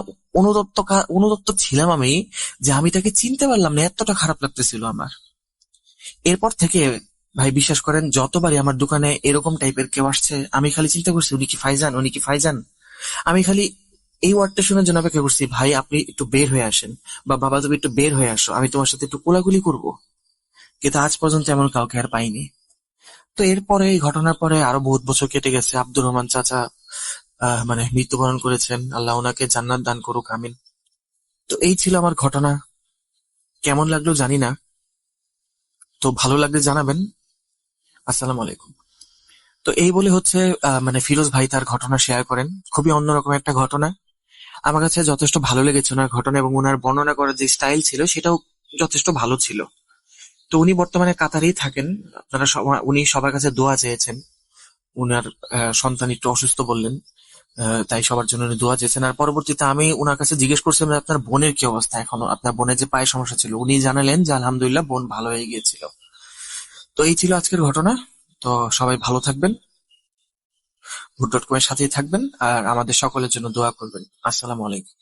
অনুতপ্ত ছিলাম আমি, যে আমি তাকে চিনতে পারলাম না, এতটা খারাপ লাগতেছিল আমার। এরপর থেকে ভাই বিশ্বাস করেন, যতবারই আমার দোকানে এরকম টাইপের কেউ আসছে আমি খালি চিন্তা করছি উনি কি ফাইজান, উনি কি ফাইজান। আমি খালি এই ওয়ার্ডটা শোনার জন্য অপেক্ষা করছি, ভাই আপনি একটু বের হয়ে আসেন, বা বাবা তুমি একটু বের হয়ে আসো, আমি তোমার সাথে একটু কোলাকুলি করবো। কিন্তু আজ পর্যন্ত এমন কাউকে আর পাইনি। তো এরপরে, এই ঘটনার পরে আরো বহুত বছর কেটে গেছে, আব্দুর রহমান চাচা মৃত্যুবরণ করেছেন, আল্লাহ ওনাকে জান্নাত দান করুক, আমিন। তো এই ছিল আমার ঘটনা। কেমন লাগলো জানি না, তো ভালো লাগলে জানাবেন। আসসালামু আলাইকুম। তো এই বলে হচ্ছে ফিরোজ ভাই তার ঘটনা শেয়ার করেন, খুবই অন্যরকম একটা ঘটনা। আমার কাছে যথেষ্ট ভালো লেগেছে ওনার ঘটনা, এবং ওনার বর্ণনা করার যে স্টাইল ছিল সেটাও যথেষ্ট ভালো ছিল। তো উনি বর্তমানে কাতারেই থাকেন। উনি সবার কাছে দোয়া চেয়েছেন, উনার সন্তান একটু অসুস্থ বললেন। তাই সবার জন্য উনি দোয়া চেয়েছেন। আর পরবর্তীতে আমি ওনার কাছে জিজ্ঞেস করছিলাম যে আপনার বোনের কি অবস্থা এখনো, আপনার বোনের যে পায়ের সমস্যা ছিল, উনি জানালেন যে আলহামদুলিল্লাহ বোন ভালো হয়ে গিয়েছিল। তো এই ছিল আজকের ঘটনা। তো সবাই ভালো থাকবেন, ভুট.com এর সাথেই থাকবেন, আর আমাদের সকলের জন্য দোয়া করবেন। আসসালামু আলাইকুম।